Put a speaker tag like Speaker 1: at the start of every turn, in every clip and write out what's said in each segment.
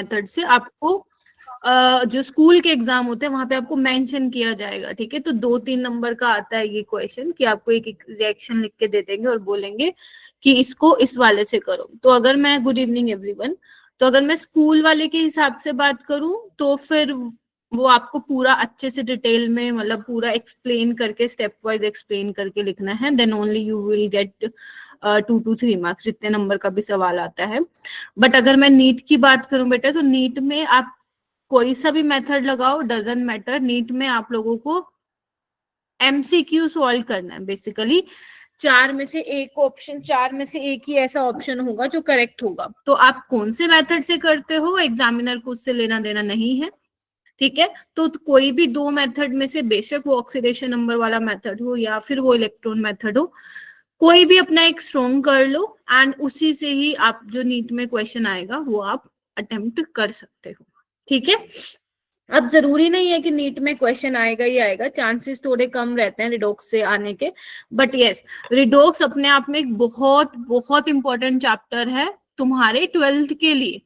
Speaker 1: Method से आपको जो स्कूल के एग्जाम होते हैं वहां पे आपको मेंशन किया जाएगा, ठीक है। तो 2-3 नंबर का आता है ये क्वेश्चन कि आपको एक रिएक्शन लिख के दे देंगे और बोलेंगे कि इसको इस वाले से करो। तो अगर मैं, गुड इवनिंग एवरीवन, तो अगर मैं स्कूल वाले के हिसाब से बात करूं तो फिर वो आपको पूरा अच्छे से डिटेल में, मतलब पूरा एक्सप्लेन करके, स्टेप वाइज एक्सप्लेन करके लिखना है, then only you will get 2 to 3 marks, जितने नंबर का भी सवाल आता है। बट अगर मैं नीट की बात करूं बेटा, तो नीट में आप कोई सा भी मेथड लगाओ, डजंट मैटर, नीट में आप लोगों को एमसीक्यू सॉल्व करना है बेसिकली। 4 में से एक ही ऐसा ऑप्शन होगा जो करेक्ट होगा। तो आप कौन से मेथड से करते हो, एग्जामिनर को उससे लेना देना नहीं है, ठीक है। तो कोई भी 2 मेथड में से, बेशक वो ऑक्सीडेशन नंबर वाला मेथड हो या फिर वो इलेक्ट्रॉन मेथड हो, कोई भी अपना एक स्ट्रॉन्ग कर लो एंड उसी से ही आप जो नीट में क्वेश्चन आएगा वो आप अटेम्प्ट कर सकते हो, ठीक है। अब जरूरी नहीं है कि नीट में क्वेश्चन आएगा ही आएगा, चांसेस थोड़े कम रहते हैं रिडोक्स से आने के। बट यस, रिडोक्स अपने आप में एक बहुत बहुत इंपॉर्टेंट चैप्टर है तुम्हारे 12th के लिए,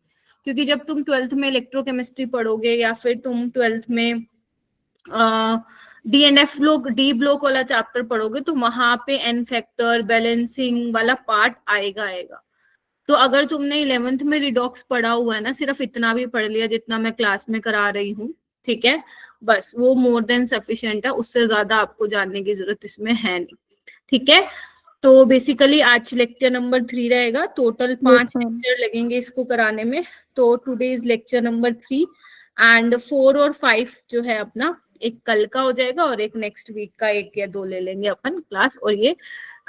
Speaker 1: क्योंकि जब तुम 12th में इलेक्ट्रोकेमिस्ट्री पढ़ोगे या फिर तुम 12th में डीएनएफ ब्लॉक, डी ब्लॉक वाला चैप्टर पढ़ोगे, तो वहां पे एन फैक्टर, बैलेंसिंग वाला पार्ट आएगा। तो अगर तुमने 11th में रिडॉक्स पढ़ा हुआ है ना, सिर्फ इतना भी पढ़ लिया जितना मैं क्लास में करा रही हूँ, ठीक है, बस वो मोर देन सफिशिएंट है, उससे ज्यादा आपको जानने की जरूरत इसमें है नहीं, ठीक है। तो बेसिकली आज लेक्चर नंबर 3 रहेगा, टोटल 5 लेक्चर लगेंगे इसको कराने में। तो today is lecture number 3 and 4 और 5 जो है अपना, एक कल का हो जाएगा और एक नेक्स्ट वीक का 1 या 2 ले लेंगे अपन क्लास, और ये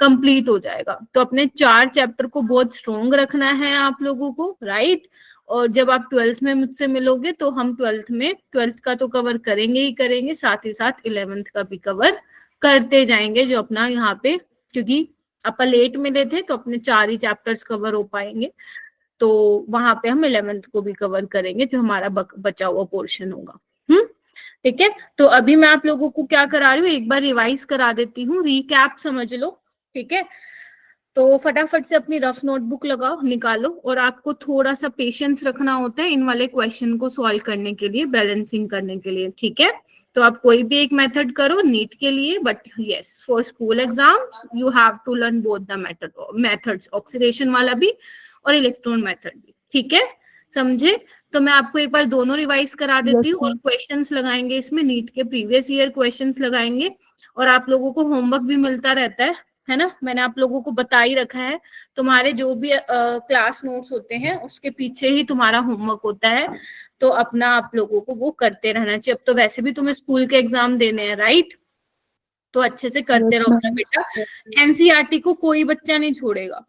Speaker 1: कंप्लीट हो जाएगा। तो अपने 4 चैप्टर को बहुत स्ट्रोंग रखना है आप लोगों को, राइट। और जब आप 12th में मुझसे मिलोगे तो हम 12th का तो कवर करेंगे ही करेंगे, साथ ही साथ 11th का भी कवर करते जाएंगे, जो अपना यहाँ पे, क्योंकि अपन लेट मिले थे तो अपने 4 ही चैप्टर्स कवर हो पाएंगे, तो वहां पे हम 11th को भी कवर करेंगे, जो हमारा बचा हुआ पोर्शन होगा। ठीक है। तो अभी मैं आप लोगों को क्या करा रही हूँ, एक बार रिवाइज करा देती हूँ, रिकैप समझ लो, ठीक है। तो फटाफट से अपनी रफ नोटबुक लगाओ, निकालो, और आपको थोड़ा सा पेशेंस रखना होता है इन वाले क्वेश्चन को सॉल्व करने के लिए, बैलेंसिंग करने के लिए, ठीक है। तो आप कोई भी एक मेथड करो नीट के लिए, but yes, for school exam you have to learn both the methods, oxidation वाला भी और इलेक्ट्रॉन मेथड भी, ठीक है, समझे। तो मैं आपको एक बार दोनों रिवाइज करा देती हूँ, और क्वेश्चंस लगाएंगे इसमें, नीट के प्रीवियस ईयर क्वेश्चंस लगाएंगे, और आप लोगों को होमवर्क भी मिलता रहता है ना, मैंने आप लोगों को बता ही रखा है। तुम्हारे जो भी क्लास नोट्स होते हैं उसके पीछे ही तुम्हारा होमवर्क होता है, तो अपना आप लोगों को वो करते रहना चाहिए। अब तो वैसे भी तुम्हें स्कूल के एग्जाम देने हैं, राइट, तो अच्छे से करते रहो बेटा। एनसीईआरटी को कोई बच्चा नहीं छोड़ेगा,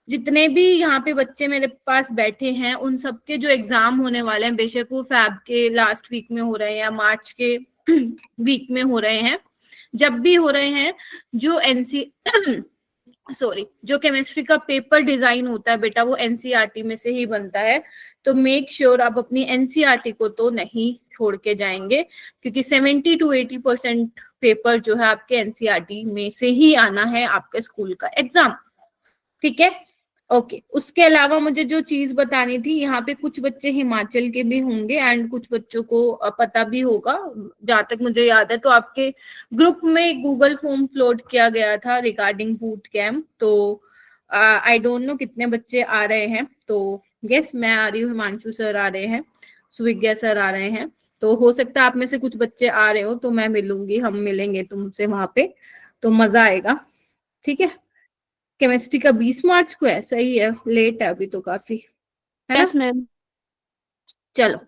Speaker 1: जितने भी यहाँ पे बच्चे मेरे पास बैठे हैं उन सबके जो एग्जाम होने वाले हैं, बेशक वो फैब के लास्ट वीक में हो रहे हैं या मार्च के वीक में हो रहे हैं, जब भी हो रहे हैं, जो जो केमिस्ट्री का पेपर डिजाइन होता है बेटा, वो एनसीईआरटी में से ही बनता है। तो मेक श्योर आप अपनी एनसीईआरटी को तो नहीं छोड़ के जाएंगे, क्योंकि 70-80% पेपर जो है आपके एनसीईआरटी में से ही आना है आपके स्कूल का एग्जाम, ठीक है। ओके, उसके अलावा मुझे जो चीज बतानी थी, यहाँ पे कुछ बच्चे हिमाचल के भी होंगे एंड कुछ बच्चों को पता भी होगा, जहां तक मुझे याद है तो आपके ग्रुप में गूगल फॉर्म फ्लोट किया गया था रिगार्डिंग बूट कैम्प। तो आई डोंट नो कितने बच्चे आ रहे हैं, तो यस मैं आ रही हूँ, हिमांशु सर आ रहे हैं, सुविज्ञा सर आ रहे हैं, तो हो सकता है आप में से कुछ बच्चे आ रहे हो, तो मैं मिलूंगी, हम मिलेंगे तुमसे वहां पे, तो मजा आएगा, ठीक है। केमिस्ट्री का 20 मार्च को है, सही है, लेट है अभी तो काफी, है
Speaker 2: यस
Speaker 1: ना।
Speaker 2: मैम।
Speaker 1: चलो,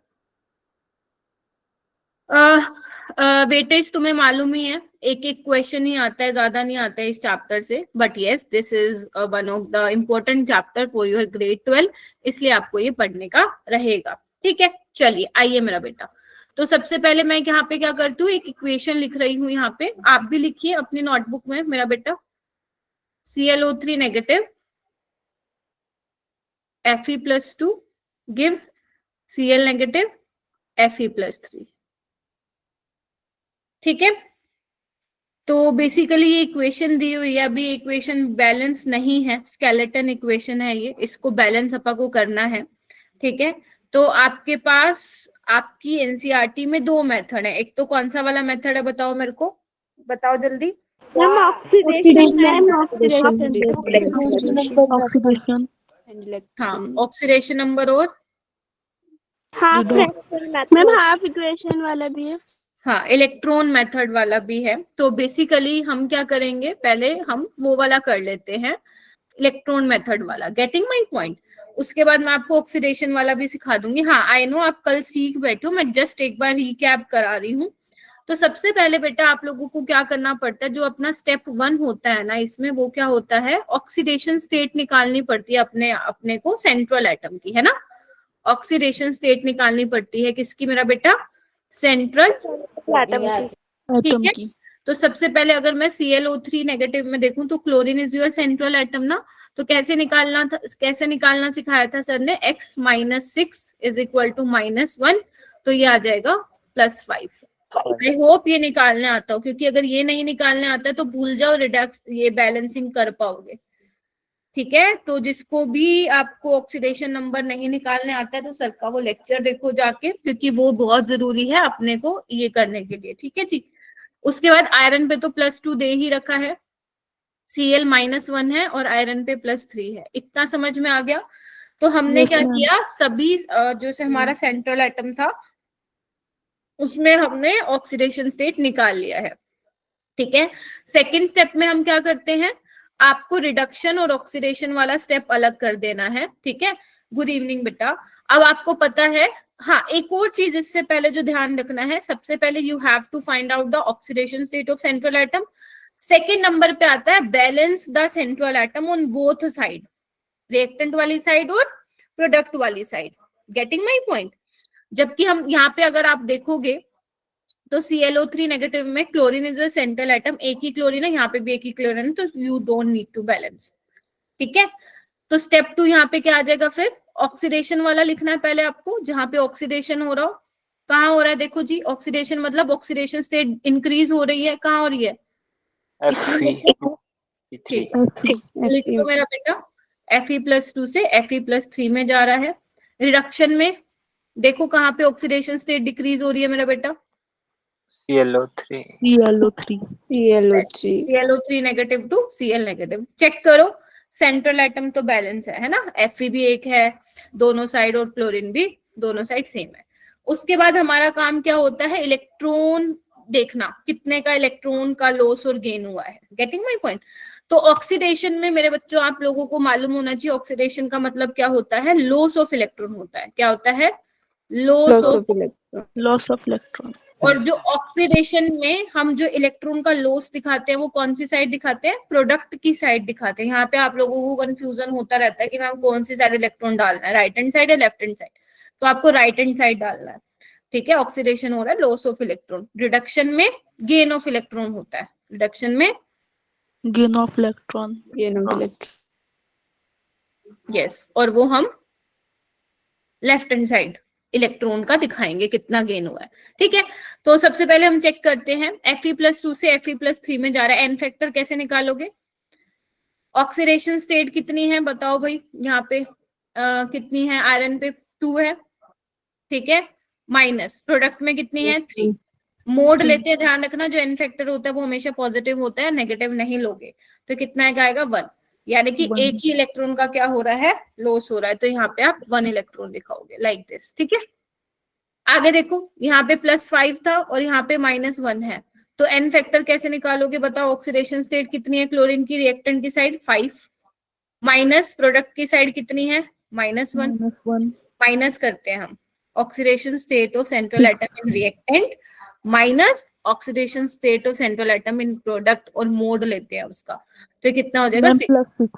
Speaker 1: वेटेज तुम्हें मालूम ही है, एक एक क्वेश्चन ही आता है, ज्यादा नहीं आता है इस चैप्टर से, but yes this is one of the important chapter for your grade 12, इसलिए आपको ये पढ़ने का रहेगा, ठीक है। चलिए आइए मेरा बेटा, तो सबसे पहले मैं यहाँ पे क्या करती हूँ, एक इक्वेशन लिख रही हूँ यहाँ पे, आप भी लिखिए अपनी नोटबुक में मेरा बेटा। ClO3 negative Fe+2 gives Cl negative Fe+3, ठीक है। तो बेसिकली ये इक्वेशन दी हुई है, अभी इक्वेशन बैलेंस नहीं है, स्केलेटन इक्वेशन है ये, इसको बैलेंस अपा को करना है, ठीक है। तो आपके पास आपकी एनसीईआरटी में 2 मेथड है, एक तो कौन सा वाला मेथड है बताओ मेरे को, बताओ जल्दी।
Speaker 2: मैम ऑक्सीडेशन
Speaker 3: ऑक्सीडेशन
Speaker 2: ऑक्सीडेशन
Speaker 1: हाँ, ऑक्सीडेशन नंबर और
Speaker 2: हाफ मैम हाफ इक्वेशन वाला भी है।
Speaker 1: हाँ, इलेक्ट्रॉन मेथड वाला भी है। तो बेसिकली हम क्या करेंगे, पहले हम वो वाला कर लेते हैं, इलेक्ट्रॉन मेथड वाला, गेटिंग माय पॉइंट। उसके बाद मैं आपको ऑक्सीडेशन वाला भी सिखा दूंगी। हाँ, आई नो आप कल सीख बैठे हो, मैं जस्ट एक बार रिकैप करा रही हूँ। तो सबसे पहले बेटा आप लोगों को क्या करना पड़ता है, जो अपना स्टेप 1 होता है ना इसमें, वो क्या होता है, ऑक्सीडेशन स्टेट निकालनी पड़ती है अपने को सेंट्रल एटम की, है ना। ऑक्सीडेशन स्टेट निकालनी पड़ती है किसकी मेरा बेटा, सेंट्रल एटम, ठीक है। तो सबसे पहले अगर मैं ClO3 नेगेटिव में देखूं तो chlorine is your central atom ना। तो कैसे निकालना था, कैसे निकालना सिखाया था सर ने, x - 6 इज इक्वल टू -1, तो ये आ जाएगा +5। आई होप ये निकालने आता हो, क्योंकि अगर ये नहीं निकालने आता तो भूल जाओ, रिडक्स ये बैलेंसिंग कर पाओगे, ठीक है। तो जिसको भी आपको ऑक्सीडेशन नंबर नहीं निकालने आता है तो सर का वो लेक्चर देखो जाके, क्योंकि वो बहुत जरूरी है अपने को ये करने के लिए, ठीक है जी। उसके बाद आयरन पे तो +2 दे ही रखा है, Cl -1 है और आयरन पे +3 है, इतना समझ में आ गया। तो हमने क्या किया, सभी जो से हमारा सेंट्रल एटम था उसमें हमने ऑक्सीडेशन स्टेट निकाल लिया है, ठीक है। सेकेंड स्टेप में हम क्या करते हैं, आपको रिडक्शन और ऑक्सीडेशन वाला स्टेप अलग कर देना है, ठीक है। गुड इवनिंग बेटा। अब आपको पता है, हाँ एक और चीज इससे पहले जो ध्यान रखना है, सबसे पहले you have to find out the oxidation state of central atom. Second number पे आता है balance the central atom on both side, reactant वाली साइड और प्रोडक्ट वाली साइड, गेटिंग माई पॉइंट। जबकि हम यहाँ पे अगर आप देखोगे तो ClO3 नेगेटिव में chlorine is a central atom, एक ही क्लोरीन है, यहाँ पे भी एक ही क्लोरीन है, तो you don't need to balance, ठीक है। तो स्टेप 2 यहाँ पे क्या आ जाएगा, फिर ऑक्सीडेशन वाला लिखना है पहले आपको, जहां पे ऑक्सीडेशन हो रहा हो। कहाँ हो रहा है, देखो जी, ऑक्सीडेशन मतलब ऑक्सीडेशन स्टेट इंक्रीज हो रही है, कहाँ हो रही है, ठीक है, लिख दो मेरा बेटा, Fe+2 से Fe+3 में जा रहा है। रिडक्शन में देखो कहाँ पे ऑक्सीडेशन स्टेट डिक्रीज हो रही है मेरा बेटा, ClO3 negative to Cl negative. Check करो, सेंट्रल एटम तो बैलेंस है ना, Fe भी एक है दोनों साइड और क्लोरीन भी दोनों साइड सेम है। उसके बाद हमारा काम क्या होता है, इलेक्ट्रॉन देखना, कितने का इलेक्ट्रॉन का लॉस और गेन हुआ है, गेटिंग माय पॉइंट। तो ऑक्सीडेशन में मेरे बच्चों आप लोगों को मालूम होना चाहिए, ऑक्सीडेशन का मतलब क्या होता है, लॉस ऑफ इलेक्ट्रॉन होता है। क्या होता है, लॉस ऑफ इलेक्ट्रॉन। और जो ऑक्सीडेशन में हम जो इलेक्ट्रॉन का लॉस दिखाते हैं वो कौन सी साइड दिखाते हैं, प्रोडक्ट की साइड दिखाते हैं। यहाँ पे आप लोगों को कंफ्यूजन होता रहता है कि मैम कौन सी साइड इलेक्ट्रॉन डालना है, राइट हैंड साइड या लेफ्ट हैंड साइड, तो आपको राइट हैंड साइड डालना है, ठीक है। ऑक्सीडेशन हो रहा है लॉस ऑफ इलेक्ट्रॉन, रिडक्शन में गेन ऑफ इलेक्ट्रॉन होता है, रिडक्शन में गेन ऑफ इलेक्ट्रॉन, यस, और वो हम लेफ्ट हैंड साइड इलेक्ट्रॉन का दिखाएंगे कितना गेन हुआ है, ठीक है। तो सबसे पहले हम चेक करते हैं, Fe+2 से Fe+3 में जा रहा है, एन फैक्टर कैसे निकालोगे, ऑक्सीडेशन स्टेट कितनी है बताओ भाई, यहाँ पे कितनी है, आयरन पे 2 है, ठीक है, माइनस प्रोडक्ट में कितनी है 3, मोड लेते हैं, ध्यान रखना जो एन फैक्टर होता है वो हमेशा पॉजिटिव होता है, नेगेटिव नहीं लोगे, तो कितना आएगा 1, यानी कि एक ही इलेक्ट्रॉन का क्या हो रहा है, लॉस हो रहा है, तो यहाँ पे आप 1 इलेक्ट्रॉन दिखाओगे लाइक दिस, ठीक है। आगे देखो, यहाँ पे +5 था और यहाँ पे -1 है, तो एन फैक्टर कैसे निकालोगे बताओ, ऑक्सीडेशन स्टेट कितनी है क्लोरीन की, रिएक्टेंट की साइड 5, माइनस प्रोडक्ट की साइड कितनी है -1, माइनस करते हैं हम oxidation state of central atom in reactant minus oxidation state of central atom in product, और मोड लेते हैं उसका, तो कितना हो जाएगा 6,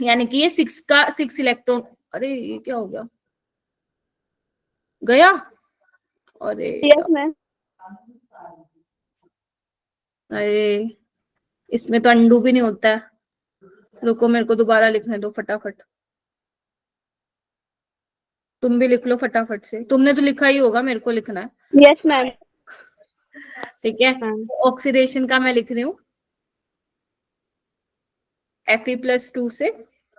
Speaker 1: यानी कि ये 6 इलेक्ट्रॉन, अरे ये क्या हो गया, अरे अरे इसमें तो अंडू भी नहीं होता है, रुको मेरे को दोबारा लिखने दो फटाफट, तुम भी लिख लो फटाफट से, तुमने तो लिखा ही होगा, मेरे को लिखना है,
Speaker 2: यस मैम,
Speaker 1: ठीक है। ऑक्सीडेशन का मैं लिख रही हूँ, Fe+2 से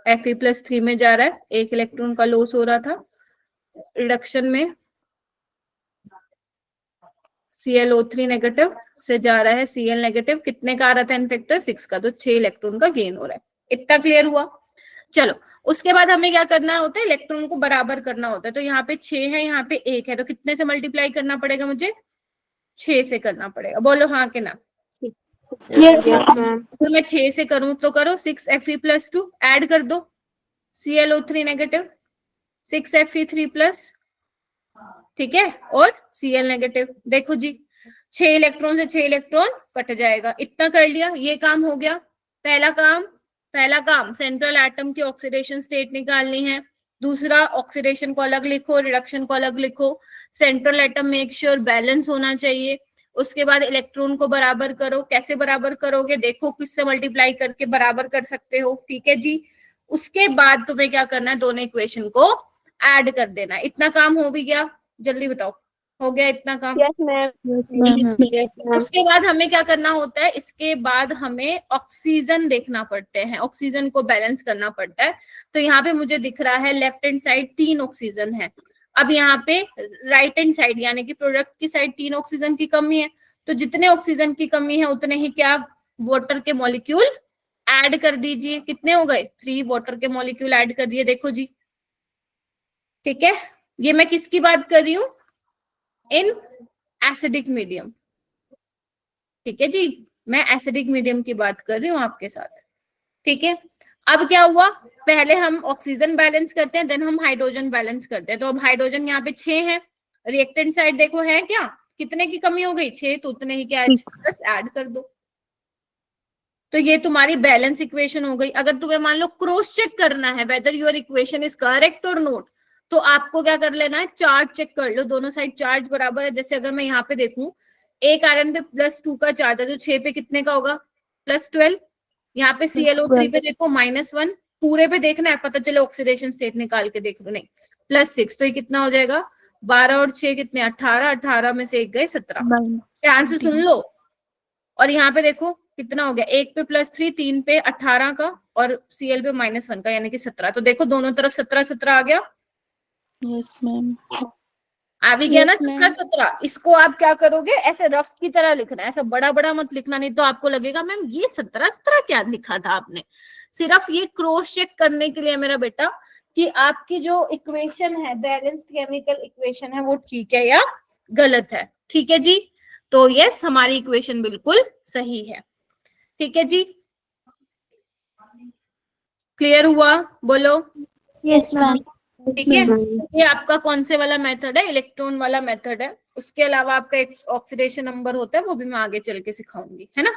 Speaker 1: Fe+3 में जा रहा है, एक इलेक्ट्रॉन का लॉस हो रहा था, रिडक्शन में ClO3 नेगेटिव से जा रहा है Cl नेगेटिव, कितने का आ रहा था इन फैक्टर 6 का, तो 6 इलेक्ट्रॉन का गेन हो रहा है। इतना क्लियर हुआ? चलो उसके बाद हमें क्या करना होता है, इलेक्ट्रॉन को बराबर करना होता है। तो यहाँ पे 6 है, यहाँ पे 1 है, तो कितने से मल्टीप्लाई करना पड़ेगा मुझे? 6 से करना पड़ेगा। बोलो हाँ के ना?
Speaker 2: Yes ma'am.
Speaker 1: तो मैं 6 से करूं तो करो, 6Fe+2 ऐड कर दो, ClO3 नेगेटिव, 6Fe3+, ठीक है, और Cl नेगेटिव। देखो जी 6 इलेक्ट्रॉन से 6 इलेक्ट्रॉन कट जाएगा। इतना कर लिया, ये काम हो गया। पहला काम सेंट्रल एटम की ऑक्सीडेशन स्टेट निकालनी है। दूसरा, ऑक्सीडेशन को अलग लिखो, रिडक्शन को अलग लिखो। Central atom make sure balance होना चाहिए। उसके बाद इलेक्ट्रॉन को बराबर करो। कैसे बराबर करोगे? देखो किससे मल्टीप्लाई करके बराबर कर सकते हो, ठीक है जी। उसके बाद तुम्हें क्या करना है, दोनों इक्वेशन को ऐड कर देना है। इतना काम हो भी गया? जल्दी बताओ, हो गया इतना काम?
Speaker 2: Yes ma'am.
Speaker 1: उसके बाद हमें क्या करना होता है, इसके बाद हमें ऑक्सीजन देखना पड़ते हैं, ऑक्सीजन को बैलेंस करना पड़ता है। तो यहाँ पे मुझे दिख रहा है लेफ्ट हैंड साइड 3 ऑक्सीजन है। अब यहाँ पे राइट हैंड साइड यानी कि प्रोडक्ट की साइड 3 ऑक्सीजन की कमी है। तो जितने ऑक्सीजन की कमी है उतने ही क्या वाटर के मॉलिक्यूल ऐड कर दीजिए। कितने हो गए? 3 वाटर के मॉलिक्यूल ऐड कर दिए। देखो जी, ठीक है। ये मैं किसकी बात कर रही हूँ? इन एसिडिक मीडियम, ठीक है जी। मैं एसिडिक मीडियम की बात कर रही हूँ आपके साथ, ठीक है। अब क्या हुआ, पहले हम ऑक्सीजन बैलेंस करते हैं, देन हम हाइड्रोजन बैलेंस करते हैं। तो अब हाइड्रोजन यहाँ पे 6 है, रिएक्टेंट साइड देखो है क्या, कितने की कमी हो गई? 6, तो उतने ही क्या बस ऐड कर दो। तो ये तुम्हारी बैलेंस इक्वेशन हो गई। अगर तुम्हें मान लो क्रॉस चेक करना है weather your equation is correct और नॉट, तो आपको क्या कर लेना है, चार्ज चेक कर लो, दोनों साइड चार्ज बराबर है। जैसे अगर मैं यहाँ पे देखूं, एक आयरन पे +2 का चार्ज है, तो 6 पे कितने का होगा? +12। यहाँ पे ClO3 पे देखो -1, पूरे पे देखना है, पता चले ऑक्सीडेशन स्टेट निकाल के देख लो, नहीं +6, तो ये कितना हो जाएगा? 12 और 6 कितने? 18, 18 में से 1 गए 17। ध्यान से सुन लो। और यहाँ पे देखो कितना हो गया, 1 पे +3, 3 पे 18 का, और Cl पे -1 का, यानी कि 17। तो देखो दोनों तरफ 17 17 आ गया।
Speaker 3: Yes ma'am.
Speaker 1: आ भी गया ना
Speaker 2: Yes, ma'am.
Speaker 1: 17 17। इसको आप क्या करोगे, ऐसे रफ की तरह लिखना है, ऐसा बड़ा बड़ा मत लिखना, नहीं तो आपको लगेगा मैम ये 17 17 क्या लिखा था आपने। सिर्फ ये क्रॉस चेक करने के लिए मेरा बेटा कि आपकी जो इक्वेशन है, बैलेंस केमिकल इक्वेशन है, वो ठीक है या गलत है, ठीक है जी। तो यस, हमारी इक्वेशन बिल्कुल सही है, ठीक है जी। क्लियर हुआ? बोलो।
Speaker 2: Yes ma'am.
Speaker 1: ठीक है, ये आपका कौन से वाला मेथड है? इलेक्ट्रॉन वाला मेथड है। उसके अलावा आपका एक ऑक्सीडेशन नंबर होता है, वो भी मैं आगे चल के सिखाऊंगी, है ना।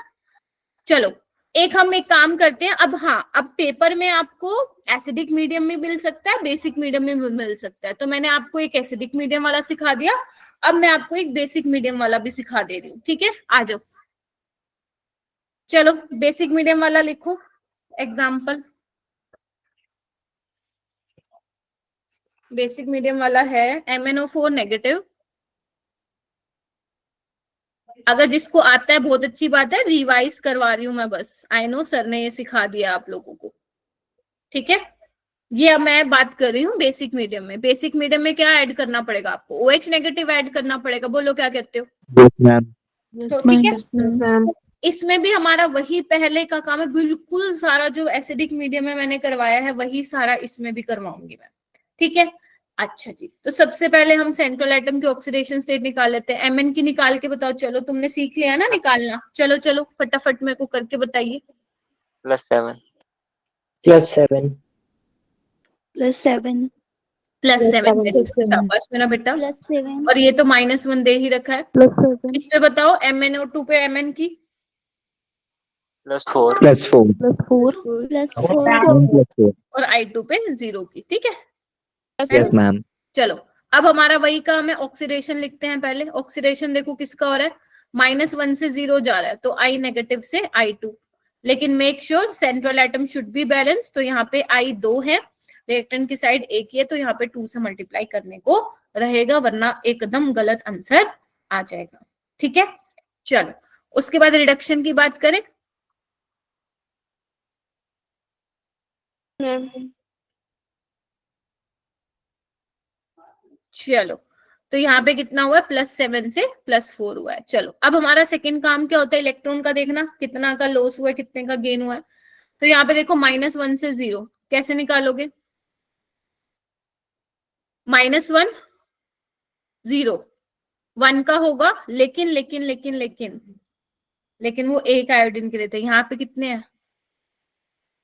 Speaker 1: चलो एक काम करते हैं। अब हाँ, अब पेपर में आपको एसिडिक मीडियम में मिल सकता है, बेसिक मीडियम में भी मिल सकता है। तो मैंने आपको एक एसिडिक मीडियम वाला सिखा दिया, अब मैं आपको एक बेसिक मीडियम वाला भी सिखा दे रही हूँ, ठीक है। आ जाओ, चलो बेसिक मीडियम वाला लिखो एग्जाम्पल। बेसिक मीडियम वाला है MnO4 नेगेटिव। अगर जिसको आता है बहुत अच्छी बात है, रिवाइज करवा रही हूँ मैं बस, आई नो सर ने ये सिखा दिया आप लोगों को, ठीक है। ये अब मैं बात कर रही हूँ बेसिक मीडियम में। बेसिक मीडियम में क्या ऐड करना पड़ेगा आपको? OH नेगेटिव ऐड करना पड़ेगा। बोलो क्या कहते हो? तो ठीक है, इसमें भी हमारा वही पहले का काम है, बिल्कुल सारा जो एसिडिक मीडियम में मैंने करवाया है वही सारा इसमें भी करवाऊंगी मैं, ठीक है। अच्छा जी, तो सबसे पहले हम सेंट्रल एटम की ऑक्सीडेशन स्टेट निकाल लेते हैं। Mn की निकाल के बताओ। चलो तुमने सीख लिया ना निकालना, चलो चलो फटाफट मेरे को करके बताइए।
Speaker 4: +7
Speaker 3: +7
Speaker 2: +7
Speaker 1: +7 शाबाश मेरा बेटा।
Speaker 2: +7
Speaker 1: और ये तो -1 दे ही रखा है।
Speaker 3: +7
Speaker 1: इस पे बताओ MnO2 पे Mn की।
Speaker 4: +4
Speaker 3: +4
Speaker 2: +4
Speaker 1: और I2 पे 0 की, ठीक है।
Speaker 3: Yes ma'am.
Speaker 1: चलो अब हमारा वही काम है, ऑक्सीडेशन लिखते हैं पहले। ऑक्सीडेशन देखो किसका हो रहा है, -1 से 0 जा रहा है, तो I नेगेटिव से I2। लेकिन make sure central atom should be balance. तो यहाँ पे I 2 है, रिएक्टेंट की साइड 1 ही है, तो यहाँ पे 2 से मल्टीप्लाई करने को रहेगा, वरना एकदम गलत आंसर आ जाएगा, ठीक है। चलो उसके बाद रिडक्शन की बात करें। चलो, तो यहाँ पे कितना हुआ है, +7 से +4 हुआ है। चलो, अब हमारा सेकंड काम क्या होता है, इलेक्ट्रॉन का देखना, कितना का लॉस हुआ है, कितने का गेन हुआ है। तो यहाँ पे देखो -1 से 0 कैसे निकालोगे, -1 0 1 का होगा, लेकिन लेकिन लेकिन लेकिन लेकिन वो एक आयोडीन के लिए थे। यहाँ पे कितने हैं,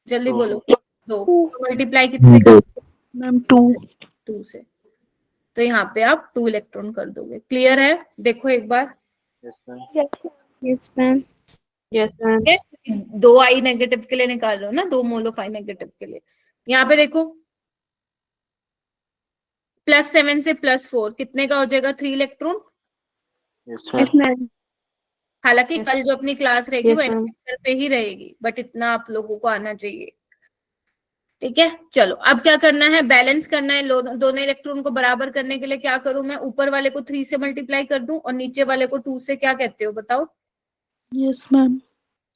Speaker 1: जल्दी बोलो, 2, तो मल्टीप्लाई किससे कर,
Speaker 3: मैम 2।
Speaker 1: 2 से, तो यहाँ पे आप 2 इलेक्ट्रॉन कर दोगे। क्लियर है, देखो एक बार,
Speaker 2: यस मैम। Yes ma'am.
Speaker 1: 2 आई नेगेटिव के लिए निकाल रहे हो ना, 2 मोल ऑफ आई नेगेटिव के लिए। यहाँ पे देखो +7 से +4 कितने का हो जाएगा, 3 इलेक्ट्रॉन।
Speaker 2: Yes ma'am.
Speaker 1: हालांकि कल जो अपनी क्लास रहेगी वो
Speaker 2: Yes, ma'am.
Speaker 1: एनपीटीईएल पे ही रहेगी, बट इतना आप लोगों को आना चाहिए। ठीक है, चलो अब क्या करना है, बैलेंस करना है। दोनों इलेक्ट्रॉन को बराबर करने के लिए क्या करूं मैं, ऊपर वाले को 3 से मल्टीप्लाई कर दूं और नीचे वाले को 2 से, क्या कहते हो बताओ,
Speaker 3: यस मैम।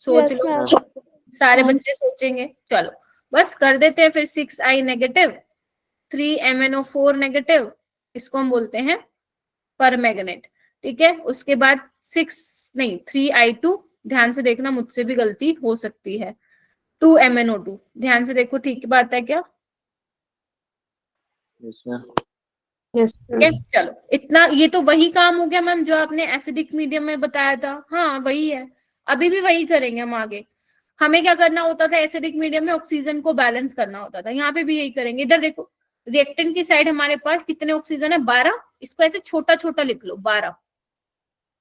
Speaker 1: सोच
Speaker 2: Yes,
Speaker 1: लो,
Speaker 2: ma'am.
Speaker 1: सारे
Speaker 3: हाँ।
Speaker 1: बच्चे सोचेंगे। चलो बस कर देते हैं फिर। 6i नेगेटिव, 3MnO4 नेगेटिव, इसको हम बोलते हैं पर मैग्नेट। ठीक है, उसके बाद 3i2, ध्यान से देखना, मुझसे भी गलती हो सकती है, 2MnO2, ध्यान से देखो, ठीक बात है क्या।
Speaker 2: Yes, ma'am.
Speaker 1: ठीक है, चलो इतना, ये तो वही काम हो गया मैम जो आपने एसिडिक मीडियम में बताया था। हाँ वही है, अभी भी वही करेंगे हम आगे। हमें क्या करना होता था, एसिडिक मीडियम में ऑक्सीजन को बैलेंस करना होता था, यहाँ पे भी यही करेंगे। इधर देखो, रिएक्टेंट की साइड हमारे पास कितने ऑक्सीजन है, 12, इसको ऐसे छोटा छोटा लिख लो, 12।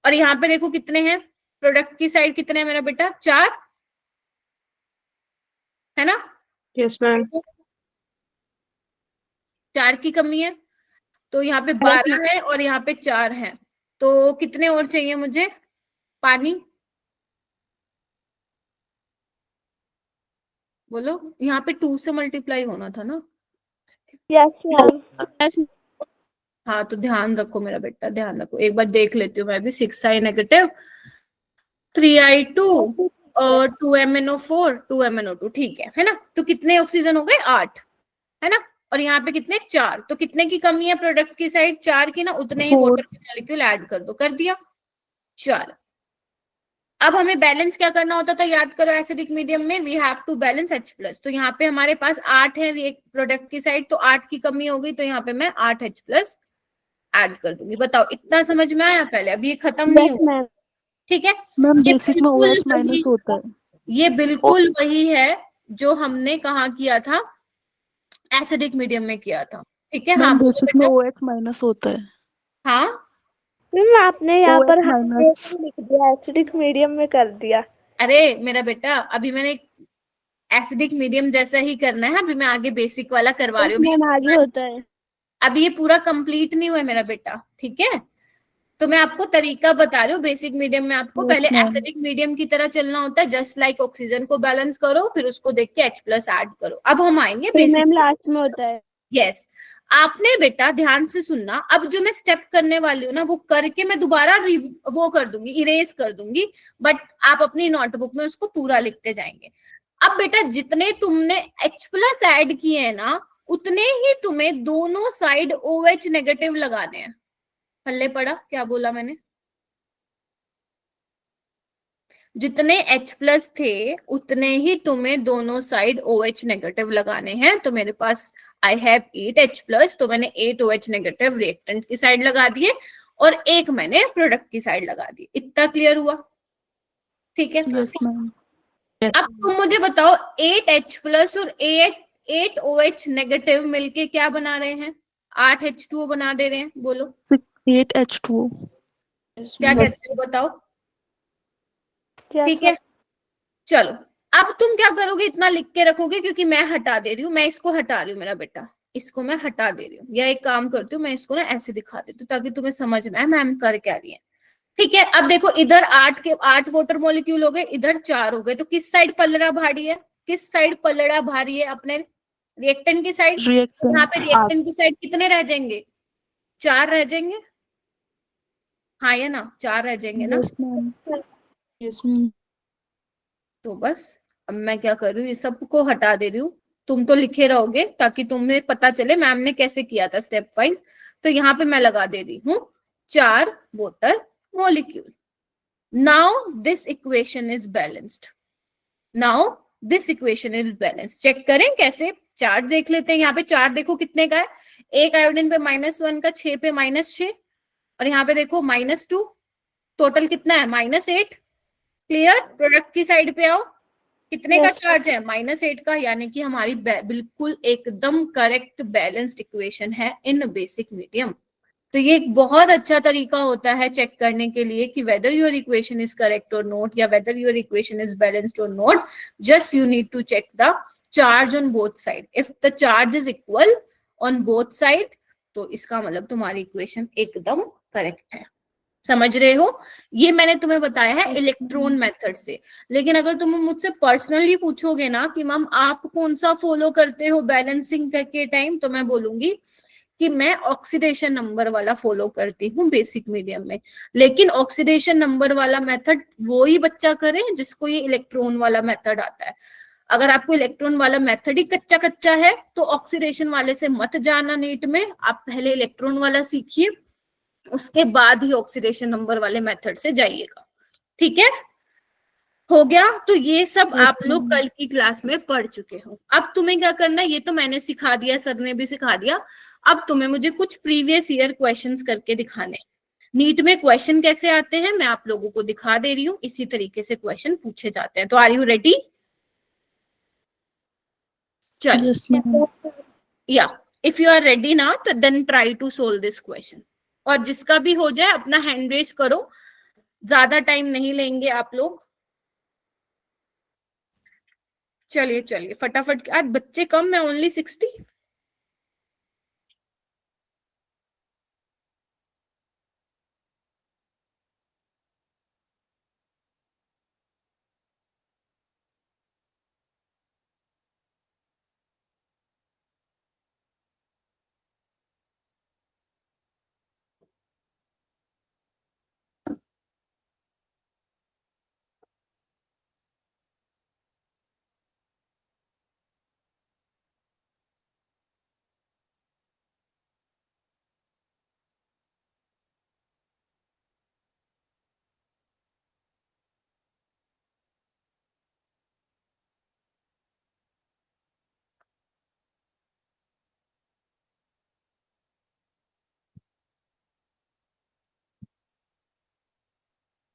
Speaker 1: और यहाँ पे देखो कितने हैं, प्रोडक्ट की साइड कितने हैं मेरा बेटा, 4 है ना।
Speaker 2: Yes, ma'am.
Speaker 1: 4 की कमी है, तो यहाँ पे 12 है और यहाँ पे 4 है, तो कितने और चाहिए मुझे, पानी बोलो। यहाँ पे 2 से मल्टीप्लाई होना था ना।
Speaker 2: Yes, ma'am. Yes,
Speaker 1: हाँ, तो ध्यान रखो मेरा बेटा, ध्यान रखो, एक बार देख लेती हूँ मैं भी। 6i नेगेटिव, 3i2 और 2MnO4, 2MnO2, ठीक है ना। तो कितने ऑक्सीजन हो गए, 8 है ना। और यहाँ पे कितने, 4, तो कितने की कमी है प्रोडक्ट की साइड, 4 की ना, उतने ही
Speaker 3: 4।
Speaker 1: वाटर के मॉलिक्यूल ऐड कर दो, कर दिया। चलो, अब हमें बैलेंस क्या करना होता था, याद करो, एसिडिक मीडियम में we have to balance H+। तो यहाँ पे हमारे पास 8 है एक प्रोडक्ट की साइड, तो 8 की कमी हो गई, तो यहाँ पे मैं 8H+ ऐड कर दूंगी। बताओ इतना समझ में आया पहले, अब ये खत्म नहीं हुआ।
Speaker 2: ma'am.
Speaker 1: ठीक है,
Speaker 3: मैम
Speaker 1: ये
Speaker 3: बेसिक में
Speaker 1: बिल्कुल
Speaker 3: OH माइनस होता है।
Speaker 1: ये बिल्कुल वही है जो हमने कहाँ किया था, एसिडिक मीडियम में किया था। ठीक है, हाँ
Speaker 3: मैम
Speaker 1: बोलो
Speaker 3: बेसिक में
Speaker 1: बेटा।
Speaker 3: OH माइनस होता है।
Speaker 1: हाँ
Speaker 2: मैम आपने यहाँ पर
Speaker 3: OH माइनस।
Speaker 2: लिख दिया, एसिडिक मीडियम में कर दिया।
Speaker 1: अरे मेरा बेटा, अभी मैंने एसिडिक मीडियम जैसा ही करना है, अभी मैं आगे बेसिक वाला करवा रही हूँ।
Speaker 2: मैम आगे होता है।
Speaker 1: अभी ये पूरा कंप्लीट नहीं हुआ है मेरा बेटा, ठीक है। तो मैं आपको तरीका बता रही हूँ, बेसिक मीडियम में आपको
Speaker 3: Yes,
Speaker 1: पहले
Speaker 3: ma'am.
Speaker 1: एसिडिक मीडियम की तरह चलना होता है, जस्ट लाइक ऑक्सीजन को बैलेंस करो, फिर उसको देख के H+ ऐड करो। अब हम आएंगे
Speaker 2: फिर
Speaker 1: बेसिक।
Speaker 2: मैम लास्ट में होता है।
Speaker 1: यस, आपने बेटा ध्यान से सुनना, अब जो मैं स्टेप करने वाली हूँ ना, वो करके मैं दोबारा वो कर दूंगी, इरेज कर दूंगी, बट आप अपनी नोटबुक में उसको पूरा लिखते जाएंगे। अब बेटा जितने तुमने H+ ऐड किए हैं ना, उतने ही तुम्हें दोनों साइड OH नेगेटिव लगाने हैं। पल्ले पड़ा क्या बोला मैंने, जितने H+ थे उतने ही तुम्हें दोनों साइड OH नेगेटिव लगाने हैं। तो मेरे पास आई हैव 8H+, तो मैंने 8 OH नेगेटिव रिएक्टेंट की साइड लगा दिए और एक मैंने प्रोडक्ट की साइड लगा दी। इतना क्लियर हुआ, ठीक है।
Speaker 3: Yes ma'am.
Speaker 1: अब तुम मुझे बताओ, 8H+ और 8 OH नेगेटिव मिलके क्या बना रहे हैं, 8H2O बना दे रहे हैं, बोलो
Speaker 3: 8H2O।
Speaker 1: क्या कहते हो बताओ।
Speaker 2: Yes,
Speaker 1: ठीक है, चलो अब तुम क्या करोगे, इतना लिख के रखोगे, क्योंकि मैं हटा दे रही हूँ, मैं इसको हटा रही हूँ मेरा बेटा, इसको मैं हटा दे रही हूँ। या एक काम करती हूँ, मैं इसको ना ऐसे दिखा देती हूँ ताकि तुम्हें समझ में आए मैम कर क्या रही है। ठीक है, अब देखो इधर 8 वाटर मॉलिक्यूल हो गए, इधर 4 हो गए, तो किस साइड पलड़ा भारी है, किस साइड पलड़ा भारी है, अपने रिएक्टेंट की साइड। यहाँ पे रिएक्टेंट की साइड कितने रह जाएंगे, 4 रह जाएंगे, हाँ या ना, 4 रह जाएंगे ना।
Speaker 3: Yes ma'am. Yes ma'am.
Speaker 1: तो बस अब मैं क्या कर रही हूँ, ये सबको हटा दे रही हूँ, तुम तो लिखे रहोगे ताकि तुम्हें पता चले मैम ने कैसे किया था स्टेप वाइज। तो यहाँ पे मैं लगा दे रही हूँ 4 water molecule. Now this equation is balanced. Now this equation is balanced. Check करें कैसे, चार्ज देख लेते हैं. यहाँ पे चार्ज देखो कितने का है, एक आयोडीन पे -1 का, 6 पे -6, और यहाँ पे देखो -2, टोटल कितना है -8. क्लियर? प्रोडक्ट की साइड पे आओ, कितने का चार्ज है, -8 का, यानी कि हमारी बिल्कुल एकदम करेक्ट बैलेंस्ड इक्वेशन है इन बेसिक मीडियम. तो ये एक बहुत अच्छा तरीका होता है चेक करने के लिए कि whether your equation is correct और नॉट, या whether your equation is balanced और not. Just you need to check the charge on both side. If the charge is equal on both side, तो इसका मतलब तुम्हारी इक्वेशन एकदम correct है. समझ रहे हो? ये मैंने तुम्हें बताया है इलेक्ट्रॉन मेथड से. लेकिन अगर तुम मुझसे पर्सनली पूछोगे ना कि मैम आप कौन सा फॉलो करते हो बैलेंसिंग के टाइम, तो मैं बोलूंगी कि मैं ऑक्सीडेशन नंबर वाला फॉलो करती हूँ बेसिक मीडियम में. लेकिन ऑक्सीडेशन नंबर वाला मेथड वो ही बच्चा करे जिसको ये इलेक्ट्रॉन वाला मेथड आता है. अगर आपको इलेक्ट्रॉन वाला मेथड ही कच्चा कच्चा है तो ऑक्सीडेशन वाले से मत जाना नीट में. आप पहले इलेक्ट्रॉन वाला सीखिए, उसके बाद ही ऑक्सीडेशन नंबर वाले मेथड से जाइएगा. ठीक है, हो गया? तो ये सब आप लोग कल की क्लास में पढ़ चुके हो. अब तुम्हें क्या करना है, ये तो मैंने सिखा दिया, सर ने भी सिखा दिया. अब तुम्हें मुझे कुछ प्रीवियस ईयर क्वेश्चंस करके दिखाने. नीट में क्वेश्चन कैसे आते हैं मैं आप लोगों को दिखा दे रही हूँ, इसी तरीके से क्वेश्चन पूछे जाते हैं. तो आर यू रेडी? चलो,
Speaker 3: Yes, ma'am.
Speaker 1: या इफ यू आर रेडी ना, तो then try to solve this question. और जिसका भी हो जाए अपना हैंड रेज करो, ज्यादा टाइम नहीं लेंगे आप लोग. चलिए चलिए फटाफट, आज बच्चे कम है, ओनली 60.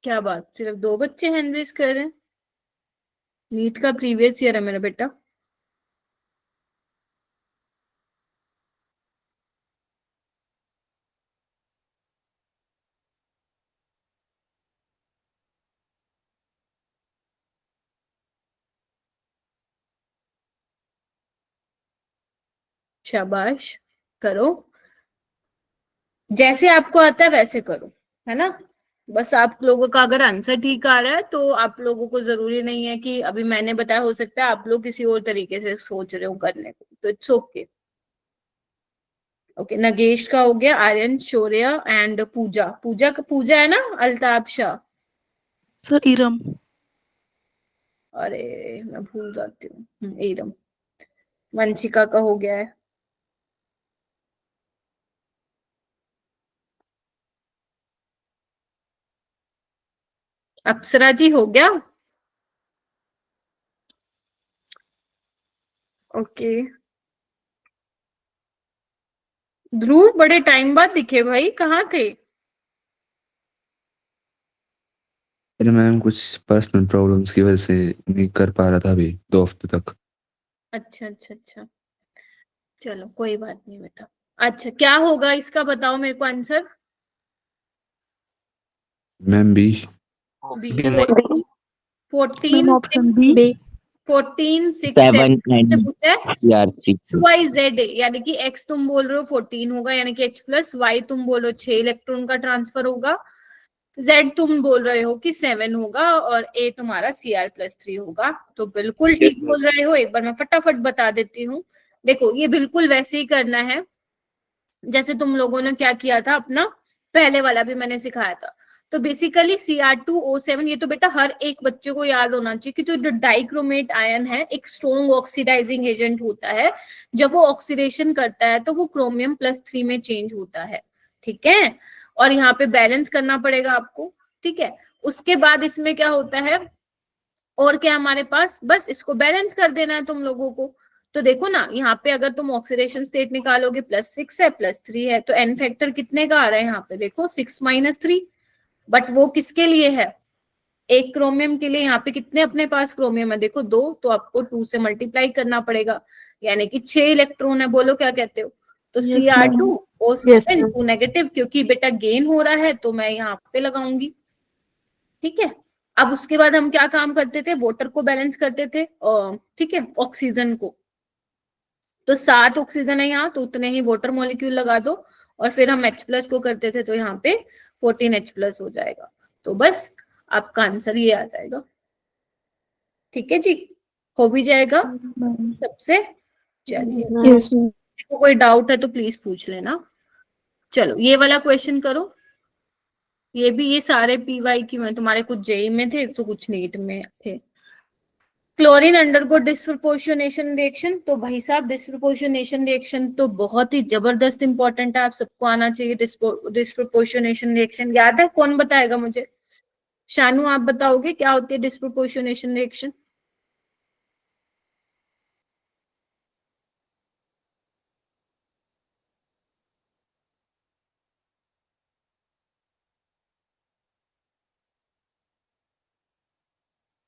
Speaker 1: क्या बात, सिर्फ 2 बच्चे हैंड रेज कर रहे हैं? नीट का प्रीवियस ईयर है मेरा बेटा. शाबाश, करो जैसे आपको आता है वैसे करो, है ना. बस आप लोगों का अगर आंसर ठीक आ रहा है तो आप लोगों को जरूरी नहीं है कि अभी मैंने बताया, हो सकता है आप लोग किसी और तरीके से सोच रहे हो करने को, तो इट्स ओके. ओके, नगेश का हो गया, आर्यन, शौर्य एंड पूजा. पूजा है ना, अल्ताफ शाह.
Speaker 3: Sir, Iram.
Speaker 1: अरे मैं भूल जाती हूँ. एकदम. वंशिका का हो गया है. अप्सरा जी हो गया. ओके. ध्रुव बड़े टाइम बाद दिखे भाई, कहाँ थे?
Speaker 4: अरे मैम कुछ पर्सनल प्रॉब्लम्स की वजह से नहीं कर पा रहा था अभी 2 हफ्ते तक.
Speaker 1: अच्छा अच्छा अच्छा, चलो कोई बात नहीं बेटा. अच्छा, क्या होगा इसका बताओ मेरे को answer.
Speaker 4: Ma'am B.
Speaker 3: 'Ma'am, option B.
Speaker 1: 14 6
Speaker 5: 7
Speaker 1: से
Speaker 5: and
Speaker 1: पूछा है.
Speaker 5: CR3.
Speaker 1: वाई जेड, यानी कि x तुम बोल रहे हो 14 होगा, यानी कि h प्लस y तुम बोल रहे हो 6 इलेक्ट्रॉन का ट्रांसफर होगा, z तुम बोल रहे हो कि 7 होगा, और a तुम्हारा Cr+3 होगा. तो बिल्कुल ठीक बोल रहे हो. एक बार मैं फटाफट बता देती हूँ. देखो ये बिल्कुल वैसे ही करना है जैसे तुम लोगों ने क्या किया था अपना पहले वाला भी मैंने सिखाया था. तो बेसिकली Cr2O7, ये तो बेटा हर एक बच्चे को याद होना चाहिए कि जो डाइक्रोमेट आयन है एक स्ट्रॉन्ग ऑक्सीडाइजिंग एजेंट होता है। जब वो ऑक्सीडेशन करता है तो वो क्रोमियम +3 में चेंज होता है, ठीक है। और यहाँ पे बैलेंस करना पड़ेगा आपको, ठीक है। उसके बाद इसमें क्या होता है, और क्या हमारे पास, बस इसको बैलेंस कर देना है तुम लोगों को। तो देखो ना, यहाँ पे अगर तुम ऑक्सीडेशन स्टेट निकालोगे +6 है +3 है, तो एन फैक्टर कितने का आ रहा है यहाँ पे, देखो 6 - 3। बट वो किसके लिए है, एक क्रोमियम के लिए। यहाँ पे कितने अपने पास क्रोमियम है, देखो 2, तो आपको 2 से मल्टीप्लाई करना पड़ेगा, यानी कि 6 इलेक्ट्रॉन है। बोलो क्या कहते हो। तो
Speaker 3: Yes, ma'am.
Speaker 1: Cr2O7 2 नेगेटिव, क्योंकि बेटा गेन हो रहा है तो मैं यहाँ पे लगाऊंगी, ठीक है। अब उसके बाद हम क्या काम करते थे, वाटर को बैलेंस करते थे, ठीक है, ऑक्सीजन को। तो 7 ऑक्सीजन है यहाँ, तो उतने ही वाटर मॉलिक्यूल लगा दो, और फिर हम H+ को करते थे, तो यहाँ पे 14H+ हो जाएगा। तो बस आपका आंसर ये आ जाएगा, ठीक है जी, हो भी जाएगा सबसे। चलिए,
Speaker 3: Yes, ma'am.
Speaker 1: किसी को कोई डाउट है तो प्लीज पूछ लेना। चलो ये वाला क्वेश्चन करो। ये भी, ये सारे PY की में, तुम्हारे कुछ जेई में थे तो कुछ नीट में थे। क्लोरीन अंडरगो डिस्प्रोपोर्शनेशन रिएक्शन, तो भाई साहब डिस्प्रोपोर्शनेशन रिएक्शन तो बहुत ही जबरदस्त इंपॉर्टेंट है, आप सबको आना चाहिए। डिस्प्रोपोर्शनेशन रिएक्शन याद है, कौन बताएगा मुझे। शानू आप बताओगे क्या होती है डिस्प्रोपोर्शनेशन रिएक्शन।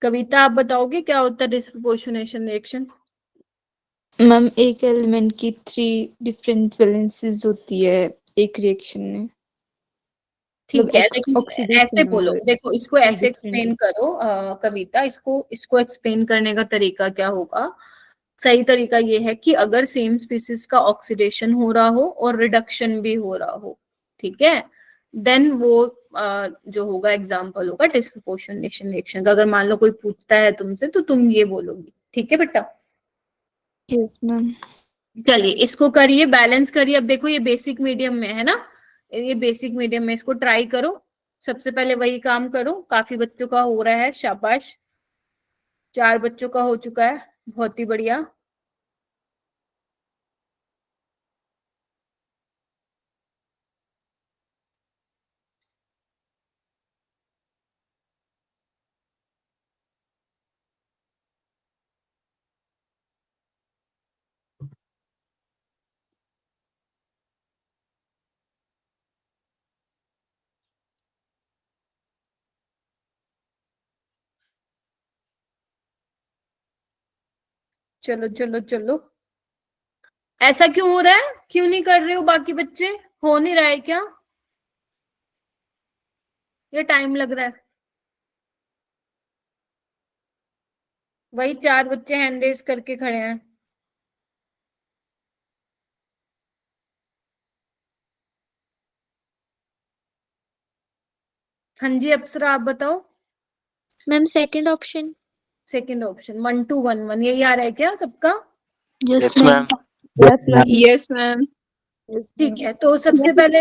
Speaker 1: कविता आप बताओगे क्या होता है डिस्प्रोपोर्शनेशन रिएक्शन।
Speaker 5: मैम एक एलिमेंट की 3 डिफरेंट वैलेंसीज होती है एक रिएक्शन में।
Speaker 1: ठीक है, देखो
Speaker 5: ऑक्सीडेशन
Speaker 1: ऐसे बोलो,
Speaker 5: नंबर
Speaker 1: देखो इसको ऐसे
Speaker 5: different
Speaker 1: एक्सप्लेन करो कविता, इसको एक्सप्लेन करने का तरीका क्या होगा। सही तरीका ये है कि अगर सेम स्पीसीज का ऑक्सीडेशन हो रहा हो और रिडक्शन भी हो रहा हो, ठीक है, देन वो जो होगा एग्जांपल होगा डिस्प्रोपोर्शनेशन रिएक्शन का। अगर मान लो कोई पूछता है तुमसे तो तुम ये बोलोगी, ठीक है बेटा।
Speaker 5: Yes ma'am.
Speaker 1: चलिए इसको करिए, बैलेंस करिए। अब देखो ये बेसिक मीडियम में है ना, ये बेसिक मीडियम में, इसको ट्राई करो। सबसे पहले वही काम करो, काफी बच्चों का हो रहा है, शाबाश। 4 बच्चों का हो चुका है, बहुत ही बढ़िया। चलो चलो चलो, ऐसा क्यों हो रहा है, क्यों नहीं कर रहे हो बाकी बच्चे, हो नहीं रहा है क्या, ये टाइम लग रहा है। वही 4 बच्चे हैंड रेज करके खड़े हैं। हाँ जी अप्सरा आप बताओ।
Speaker 2: Ma'am second option.
Speaker 1: Second option 1 2 1 1, यही आ रहा है क्या सबका।
Speaker 3: Yes, ma'am.
Speaker 5: Yes ma'am.
Speaker 1: ठीक है, तो सबसे पहले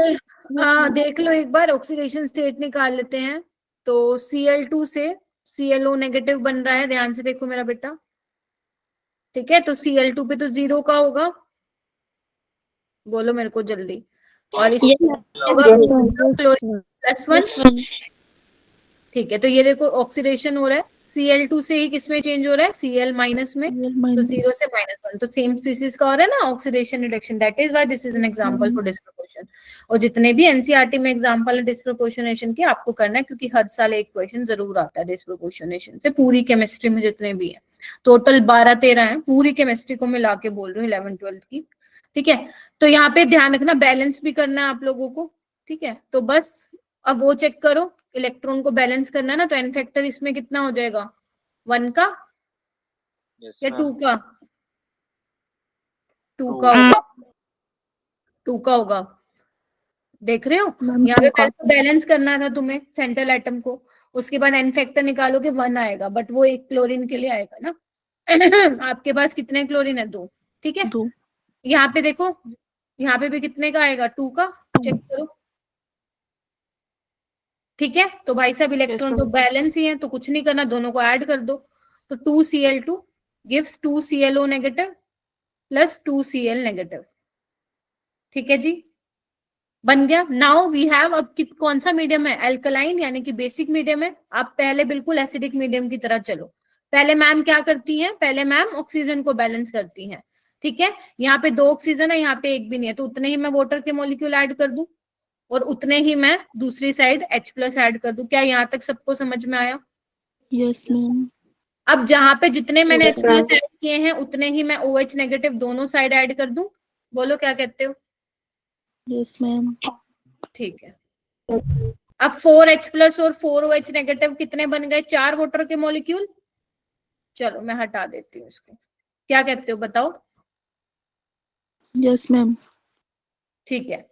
Speaker 1: हाँ देख लो एक बार, ऑक्सीडेशन स्टेट निकाल लेते हैं। तो Cl2 से ClO नेगेटिव बन रहा है, ध्यान से देखो मेरा बेटा, ठीक है। तो Cl2 पे तो 0 का होगा, बोलो मेरे को जल्दी। और इस होगा क्लोरीन +1, ठीक है। तो ये देखो ऑक्सीडेशन हो रहा है, Cl2 से ही किसमें चेंज हो रहा है, Cl- में, तो 0 से -1, तो सेम स्पीसीज का हो रहा है ना oxidation reduction, that is why this is an example for disproportion. और जितने भी एनसीईआरटी में एग्जांपल है डिस्प्रोपोर्शनेशन के, आपको करना है, क्योंकि हर साल एक क्वेश्चन जरूर आता है डिस्प्रोपोर्शनेशन से, पूरी केमिस्ट्री में जितने भी है, टोटल 12-13 है, पूरी केमिस्ट्री को मिला के बोल रही हूँ 11th-12th की, ठीक है। तो यहाँ पे ध्यान रखना, बैलेंस भी करना है आप लोगों को, ठीक है। तो बस अब वो चेक करो, इलेक्ट्रॉन को बैलेंस करना है ना, तो एन फैक्टर इसमें कितना हो जाएगा, 1 का या 2 का, 2 का होगा, 2 का होगा, देख रहे हो।
Speaker 3: Ma'am,
Speaker 1: यहाँ पे
Speaker 3: 2 का.
Speaker 1: पहले तो बैलेंस करना था तुम्हें सेंट्रल एटम को, उसके बाद एन फैक्टर निकालोगे 1 आएगा, बट वो एक क्लोरीन के लिए आएगा ना। आपके पास कितने क्लोरीन है, 2, ठीक है।
Speaker 3: 2.
Speaker 1: यहाँ पे देखो, यहाँ पे भी कितने का आएगा, 2 का, चेक करो। ठीक है, तो भाई साहब इलेक्ट्रॉन तो बैलेंस ही है, तो कुछ नहीं करना, दोनों को ऐड कर दो। तो 2Cl2 gives 2ClO negative plus 2Cl negative. ठीक है जी, बन गया। नाउ वी हैव, अब कौन सा मीडियम है, एल्कलाइन यानी कि बेसिक मीडियम है। आप पहले बिल्कुल एसिडिक मीडियम की तरह चलो। पहले मैम क्या करती हैं, पहले मैम ऑक्सीजन को बैलेंस करती हैं। ठीक है, यहाँ पे 2 ऑक्सीजन है, यहाँ पे 1 भी नहीं है, तो उतने ही मैं वाटर के मॉलिक्यूल ऐड कर दूं और उतने ही मैं दूसरी साइड H+ ऐड कर दूं। क्या यहाँ तक सबको समझ में आया?
Speaker 3: Yes, ma'am.
Speaker 1: अब जहां पे जितने मैंने H+ ऐड किए हैं उतने ही मैं OH नेगेटिव दोनों साइड ऐड कर दूं। बोलो क्या कहते हो?
Speaker 3: Yes, ma'am.
Speaker 1: ठीक है, अब 4H+ और 4OH नेगेटिव कितने बन गए, 4 वाटर के मॉलिक्यूल। चलो मैं हटा देती हूँ इसको, क्या कहते हो बताओ?
Speaker 3: Yes, ma'am.
Speaker 1: ठीक है,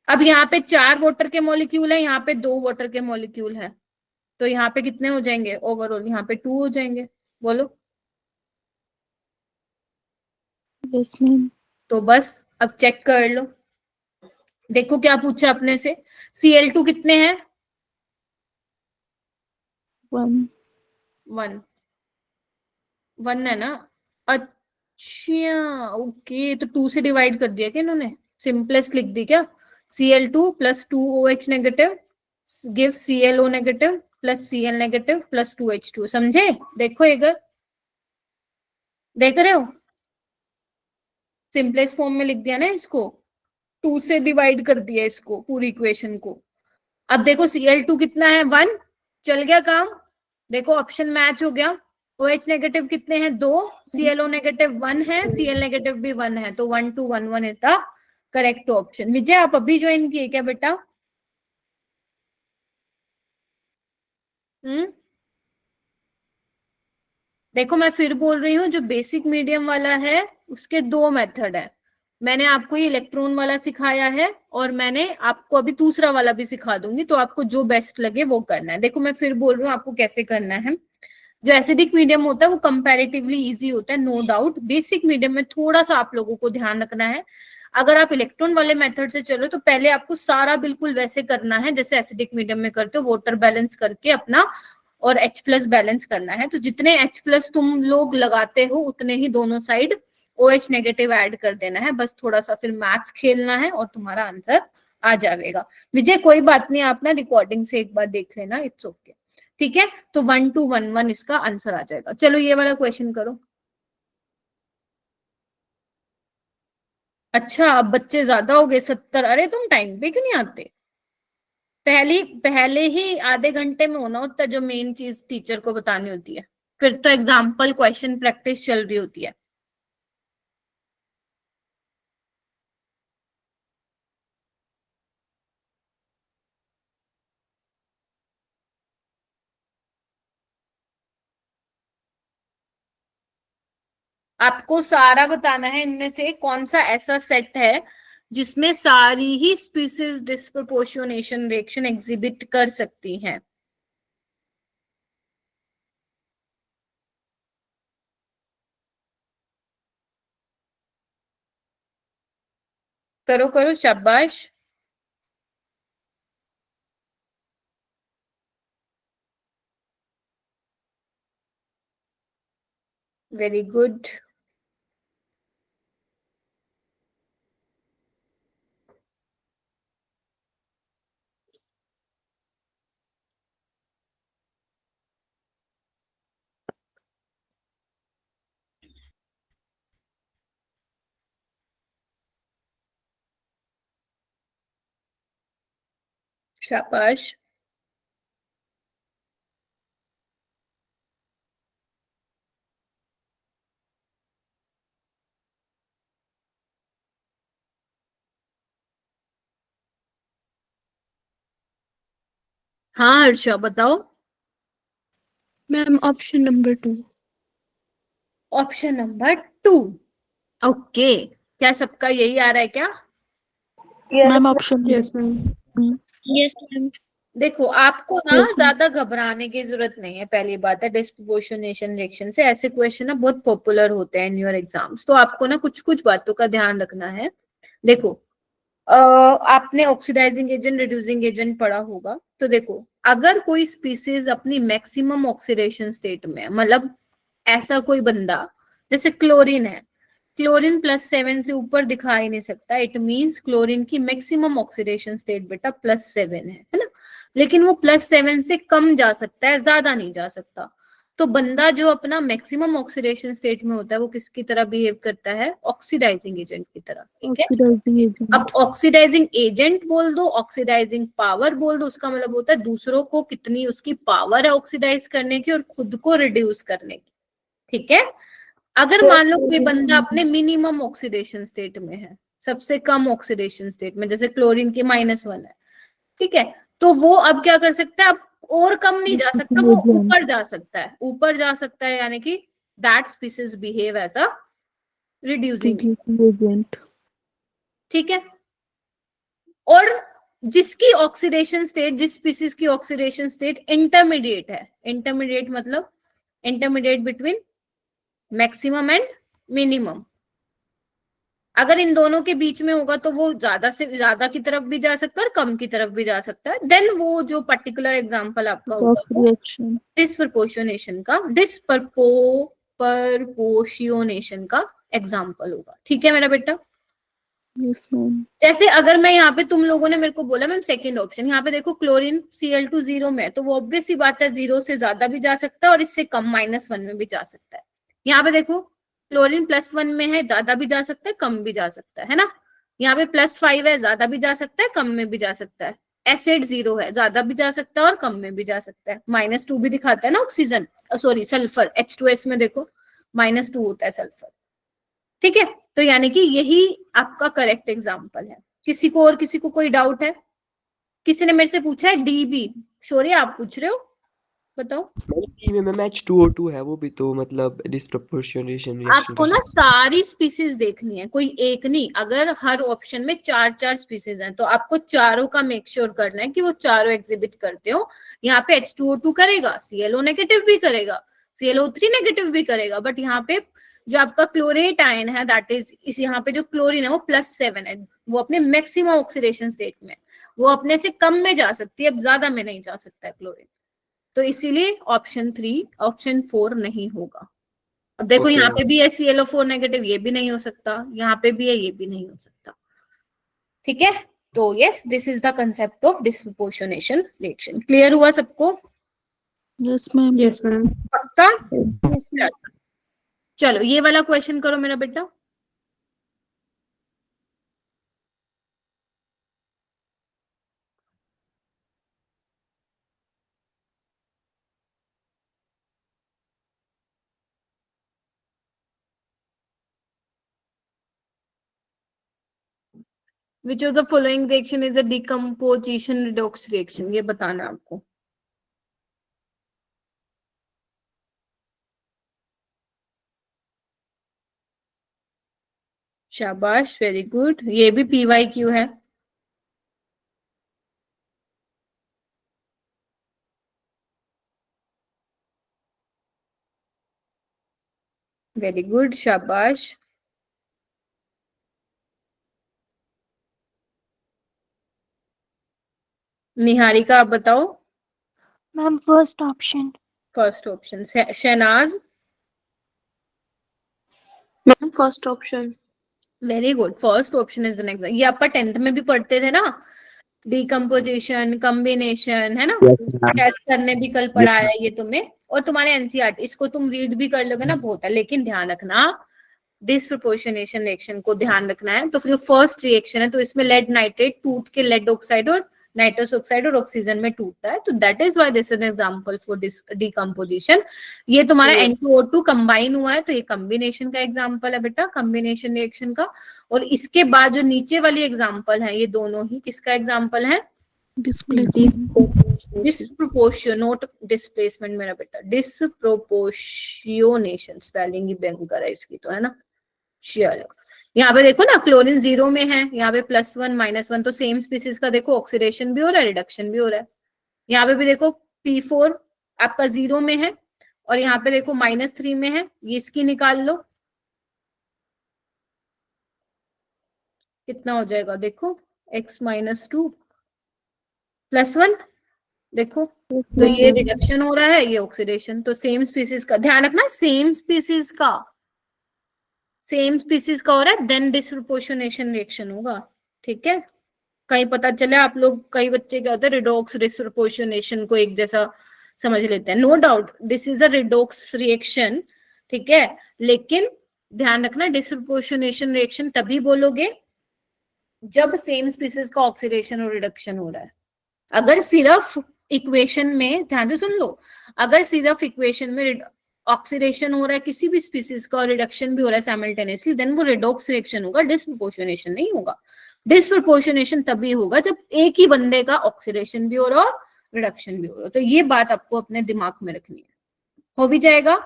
Speaker 1: अब यहाँ पे 4 वाटर के मॉलिक्यूल है, यहाँ पे 2 वाटर के मॉलिक्यूल है, तो यहाँ पे कितने हो जाएंगे ओवरऑल, यहाँ पे 2 हो जाएंगे। बोलो।
Speaker 3: Yes, ma'am.
Speaker 1: तो बस अब चेक कर लो, देखो क्या पूछा अपने से। Cl2 कितने हैं?
Speaker 3: 1.
Speaker 1: 1 1 है ना? अच्छा ओके, तो 2 से डिवाइड कर दिया क्या इन्होंने, सिंपलेस्ट लिख दी क्या? Cl2 plus 2OH negative give ClO negative plus Cl negative plus 2H2। समझे? देखो इधर, देख रहे हो, सिंपलेस्ट फॉर्म में लिख दिया ना इसको, 2 से डिवाइड कर दिया इसको पूरी इक्वेशन को। अब देखो Cl2 कितना है, 1, चल गया काम। देखो ऑप्शन मैच हो गया। OH नेगेटिव कितने हैं, 2, ClO नेगेटिव 1 है, Cl नेगेटिव भी 1 है, तो 1 2 1 1 इज द करेक्ट ऑप्शन। विजय आप अभी ज्वाइन किए क्या बेटा? देखो मैं फिर बोल रही हूँ, जो बेसिक मीडियम वाला है उसके 2 मेथड है। मैंने आपको ये इलेक्ट्रॉन वाला सिखाया है और मैंने आपको अभी दूसरा वाला भी सिखा दूंगी, तो आपको जो बेस्ट लगे वो करना है। देखो मैं फिर बोल रही हूँ आपको कैसे करना है। जो एसिडिक मीडियम होता है वो कंपैरेटिवली इजी होता है, नो डाउट। बेसिक मीडियम में थोड़ा सा आप लोगों को ध्यान रखना है। अगर आप इलेक्ट्रॉन वाले मेथड से चलो तो पहले आपको सारा बिल्कुल वैसे करना है जैसे एसिडिक मीडियम में करते हो, वाटर बैलेंस करके अपना और H+ बैलेंस करना है। तो जितने H+ तुम लोग लगाते हो उतने ही दोनों साइड OH नेगेटिव ऐड कर देना है। बस थोड़ा सा फिर मैथ्स खेलना है और तुम्हारा आंसर आ जाएगा। विजय कोई बात नहीं, आप ना रिकॉर्डिंग से एक बार देख लेना, इट्स ओके। ठीक है, तो 1 2 1 1 इसका आंसर आ जाएगा। चलो ये वाला क्वेश्चन करो। अच्छा अब बच्चे ज्यादा हो गए 70। अरे तुम टाइम पे क्यों नहीं आते? पहले ही आधे घंटे में होना होता है जो मेन चीज टीचर को बतानी होती है, फिर तो एग्जाम्पल क्वेश्चन प्रैक्टिस चल रही होती है। आपको सारा बताना है इनमें से कौन सा ऐसा सेट है जिसमें सारी ही स्पीसीज डिस्प्रोपोर्शनेशन रिएक्शन एग्जिबिट कर सकती हैं। करो करो, शाबाश। Very good. शाबाश। हाँ हर्षा बताओ।
Speaker 2: Ma'am option number 2।
Speaker 1: Option number 2, okay. क्या सबका यही आ रहा है क्या?
Speaker 3: Ma'am, option B.
Speaker 2: Yes ma'am.
Speaker 1: देखो आपको ना
Speaker 3: Yes, ma'am.
Speaker 1: ज्यादा घबराने की जरूरत नहीं है। पहली बात है डिस्प्रोपोर्शनेशन रिएक्शन से ऐसे क्वेश्चन ना बहुत पॉपुलर होते हैं इन योर एग्जाम्स, तो आपको ना कुछ कुछ बातों का ध्यान रखना है। देखो आपने ऑक्सीडाइजिंग एजेंट रिड्यूसिंग एजेंट पढ़ा होगा। तो देखो, अगर कोई स्पीसीज अपनी मैक्सिमम ऑक्सीडेशन स्टेट में है, मतलब ऐसा कोई बंदा, जैसे क्लोरीन है, क्लोरीन +7 से ऊपर दिखा ही नहीं सकता, इट मींस क्लोरीन की मैक्सिमम ऑक्सीडेशन स्टेट बेटा +7 है ना। लेकिन वो +7 से कम जा सकता है, ज्यादा नहीं जा सकता। तो बंदा जो अपना मैक्सिमम ऑक्सीडेशन स्टेट में होता है वो किसकी तरह बिहेव करता है? ऑक्सीडाइजिंग एजेंट की तरह, ठीक है।
Speaker 3: Oxidizing agent.
Speaker 1: अब ऑक्सीडाइजिंग एजेंट बोल दो, ऑक्सीडाइजिंग पावर बोल दो, उसका मतलब होता है दूसरों को कितनी उसकी पावर है ऑक्सीडाइज करने की और खुद को रिड्यूस करने की, ठीक है। अगर मान लो कोई बंदा अपने मिनिमम ऑक्सीडेशन स्टेट में है, सबसे कम ऑक्सीडेशन स्टेट में, जैसे क्लोरीन की -1 है, ठीक है, तो वो अब क्या कर सकता है? अब और कम नहीं जा सकता, वो ऊपर जा सकता है, ऊपर जा सकता है, यानी कि that species behave as a reducing,
Speaker 3: Reducing agent.
Speaker 1: ठीक है। और जिसकी ऑक्सीडेशन स्टेट, जिस स्पीसीज की ऑक्सीडेशन स्टेट इंटरमीडिएट है, इंटरमीडिएट मतलब intermediate between maximum and minimum, अगर इन दोनों के बीच में होगा तो वो ज्यादा से ज्यादा की तरफ भी जा सकता है और कम की तरफ भी जा सकता है। देन वो जो पर्टिकुलर एग्जांपल आपका होगा
Speaker 3: Off reaction.
Speaker 1: डिस्प्रपोर्शनेशन का, डिस्प्रपोर्शियोनेशन का एग्जांपल होगा, ठीक है मेरा बेटा।
Speaker 3: Yes, ma'am.
Speaker 1: जैसे अगर मैं यहाँ पे, तुम लोगों ने मेरे को बोला मैम सेकंड ऑप्शन, यहाँ पे देखो क्लोरीन Cl2 0 में है, तो वो ऑब्वियस सी बात है 0 से ज्यादा भी जा सकता है और इससे कम -1 में भी जा सकता है। यहाँ पे देखो क्लोरीन +1 में है, ज्यादा भी जा सकता है, कम भी जा सकता है ना। यहाँ पे +5 है, ज्यादा भी जा सकता है, कम में भी जा सकता है। एसिड 0 है, ज्यादा भी जा सकता है और कम में भी जा सकता है। -2 भी दिखाता है ना ऑक्सीजन, सॉरी सल्फर, H2S में देखो -2 होता है सल्फर, ठीक है। तो यानी कि यही आपका करेक्ट एग्जाम्पल है। किसी को और किसी को कोई डाउट है? किसी ने मेरे से पूछा है DB, शौर्य आप पूछ रहे हो, बताओ।
Speaker 6: डी में मैम H2O2 है, वो भी तो मतलब डिस्प्रपोर्शनेशन रिएक्शन
Speaker 1: आपको
Speaker 6: कर
Speaker 1: ना
Speaker 6: सकता
Speaker 1: सारी स्पीसीज देखनी है, कोई एक नहीं। अगर हर ऑप्शन में 4-4 स्पीसीज हैं तो आपको चारों का मेक श्योर करना है कि वो चारों एग्जिबिट करते हो। यहाँ पे H2O2 करेगा, ClO नेगेटिव भी करेगा, ClO3 नेगेटिव भी करेगा, बट यहाँ पे जो आपका क्लोरेट आयन है, दैट इज इस यहाँ पे जो क्लोरीन है वो +7 है, वो अपने मैक्सिमम ऑक्सीडेशन स्टेट में, वो अपने से कम में जा सकती है, अब ज्यादा में नहीं जा सकता है क्लोरीन। तो इसीलिए ऑप्शन 3, ऑप्शन 4 नहीं होगा। अब देखो
Speaker 6: Okay,
Speaker 1: यहाँ पे भी है ClO4 नेगेटिव, ये भी नहीं हो सकता, यहाँ पे भी है, ये भी नहीं हो सकता, ठीक है। तो yes, this is the concept of disproportionation reaction. Clear हुआ सबको?
Speaker 3: Yes, ma'am.
Speaker 2: Yes, ma'am.
Speaker 1: पक्का?
Speaker 2: Yes, ma'am.
Speaker 1: चलो ये वाला क्वेश्चन करो मेरा बेटा। Which of the following reaction is a decomposition redox reaction? ये बताना है आपको। शाबाश, वेरी गुड। ये भी PYQ है। वेरी गुड, शाबाश। निहारिका आप बताओ।
Speaker 2: Ma'am, first option.
Speaker 1: First option. Shahnaz?
Speaker 2: Ma'am, first option.
Speaker 1: Very good, first option is an exam. ये आपका 10th में भी पढ़ते थे ना, डिकम्पोजिशन, कम्बिनेशन, है ना, शायद सर ने भी कल पढ़ाया ये तुम्हें, और तुम्हारे एनसीईआरटी, इसको तुम रीड भी कर लोगे ना, बहुत है। लेकिन ध्यान रखना, डिस्प्रपोर्शनेशन रिएक्शन को ध्यान रखना है। तो जो फर्स्ट रिएक्शन है, तो इसमें लेड नाइट्रेट टूट के लेड ऑक्साइड और नाइट्रस ऑक्साइड और ऑक्सीजन में टूटता है, तो that is why this is an example for decomposition. ये तुम्हारा N2O2 कंबाइन हुआ है, तो ये कॉम्बिनेशन का एग्जांपल है बेटा, कॉम्बिनेशन रिएक्शन का। और इसके बाद जो नीचे वाली एग्जांपल है, ये दोनों ही किसका एग्जांपल है?
Speaker 3: Displacement.
Speaker 1: डिस्प्रोपोर्शन, नोट डिस्प्लेसमेंट मेरा बेटा, डिस्प्रोपोर्शियोनेशन, स्पेलिंग ही भयंकर है इसकी तो, है ना। चलो यहाँ पे देखो ना, क्लोरीन 0 में है, यहाँ पे +1 -1, तो सेम स्पीसीज का देखो ऑक्सीडेशन भी हो रहा है, रिडक्शन भी हो रहा है। यहाँ पे भी देखो P4 आपका 0 में है और यहाँ पे देखो -3 में है, ये इसकी निकाल लो, कितना हो जाएगा देखो, x -2 +1, देखो
Speaker 3: Yes,
Speaker 1: तो ये
Speaker 3: ma'am.
Speaker 1: रिडक्शन हो रहा है, ये ऑक्सीडेशन। तो सेम स्पीसीज का ध्यान रखना, सेम स्पीसीज का हो रहा है, देन डिसप्रोपोर्शनेशन रिएक्शन होगा। ठीक है, कहीं पता चले आप लोग, कई बच्चे क्या होते हैं रिडॉक्स डिसप्रोपोर्शनेशन को एक जैसा समझ लेते हैं। No doubt this is a redox reaction, ठीक है, लेकिन ध्यान रखना डिसप्रोपोर्शनेशन रिएक्शन तभी बोलोगे जब सेम स्पीसीज का ऑक्सीडेशन और रिडक्शन हो रहा है। अगर सिर्फ इक्वेशन में, ध्यान से सुन लो, अगर सिर्फ इक्वेशन में ऑक्सीडेशन हो रहा है किसी भी स्पीसीज का और रिडक्शन भी हो रहा है साइमल्टेनियसली, देन वो रिडॉक्स रिएक्शन होगा, डिसप्रोपोर्शनेशन नहीं होगा। डिसप्रोपोर्शनेशन तभी होगा जब एक ही बंदे का ऑक्सीडेशन भी हो रहा और रिडक्शन भी हो रहा। तो ये बात आपको अपने दिमाग में रखनी है। हो भी जाएगा।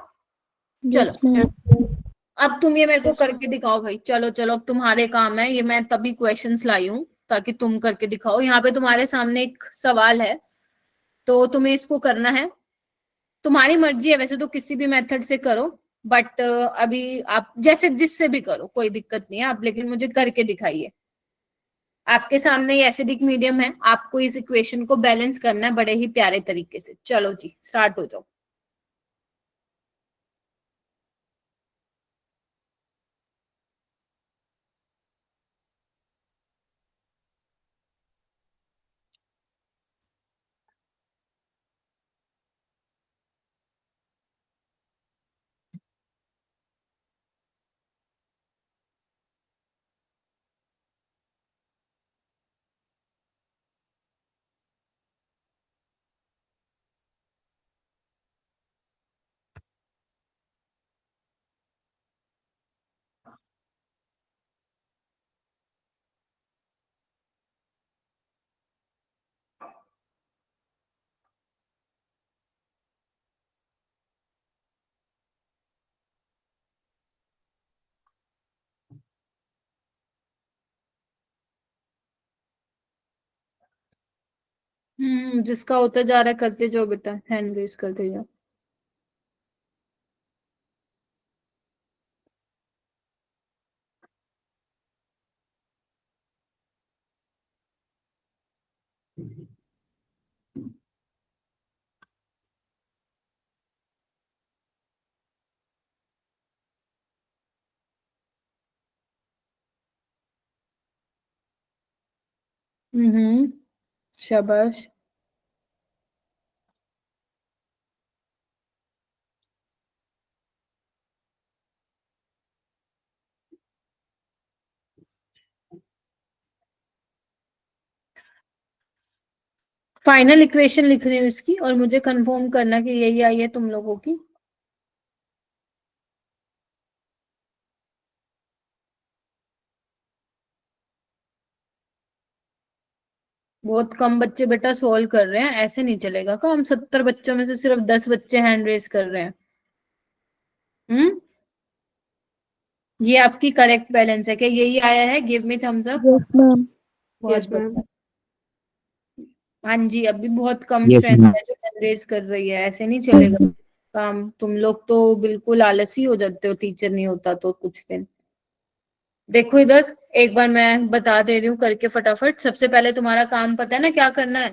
Speaker 3: Yes,
Speaker 1: चलो
Speaker 3: ma'am.
Speaker 1: अब तुम ये मेरे को करके दिखाओ भाई। चलो चलो अब तुम्हारे काम है, ये मैं तभी क्वेश्चंस लाई हूं ताकि तुम करके दिखाओ। यहाँ पे तुम्हारे सामने एक सवाल है, तो तुम्हें इसको करना है। तुम्हारी मर्जी है वैसे तो किसी भी मेथड से करो, बट अभी आप जैसे जिससे भी करो कोई दिक्कत नहीं है आप, लेकिन मुझे करके दिखाइए। आपके सामने ये एसिडिक मीडियम है, आपको इस इक्वेशन को बैलेंस करना है बड़े ही प्यारे तरीके से। चलो जी स्टार्ट हो जाओ। जिसका होता जा रहा है करते जाओ बेटा, हैंड रेज करते जाओ। शाबाश। फाइनल इक्वेशन लिख रही हूँ इसकी, और मुझे कंफर्म करना कि यही आई है तुम लोगों की। बहुत कम बच्चे बेटा सोल्व कर रहे हैं, ऐसे नहीं चलेगा। का हम 70 बच्चों में से सिर्फ 10 बच्चे हैंड रेज कर रहे हैं। ये आपकी करेक्ट बैलेंस है क्या? यही आया है, give me thumbs up.
Speaker 3: Yes, ma'am.
Speaker 1: बहुत
Speaker 2: Yes, ma'am.
Speaker 1: बढ़िया। हाँ जी, अभी बहुत कम
Speaker 4: Yes,
Speaker 1: स्ट्रेंथ
Speaker 4: ma'am.
Speaker 1: है जो हैंड रेज कर रही है, ऐसे नहीं चलेगा काम। तुम लोग तो बिल्कुल आलसी हो जाते हो, टीचर नहीं होता तो कुछ दिन। देखो इधर एक बार मैं बता दे रही हूँ करके फटाफट। सबसे पहले तुम्हारा काम पता है ना क्या करना है,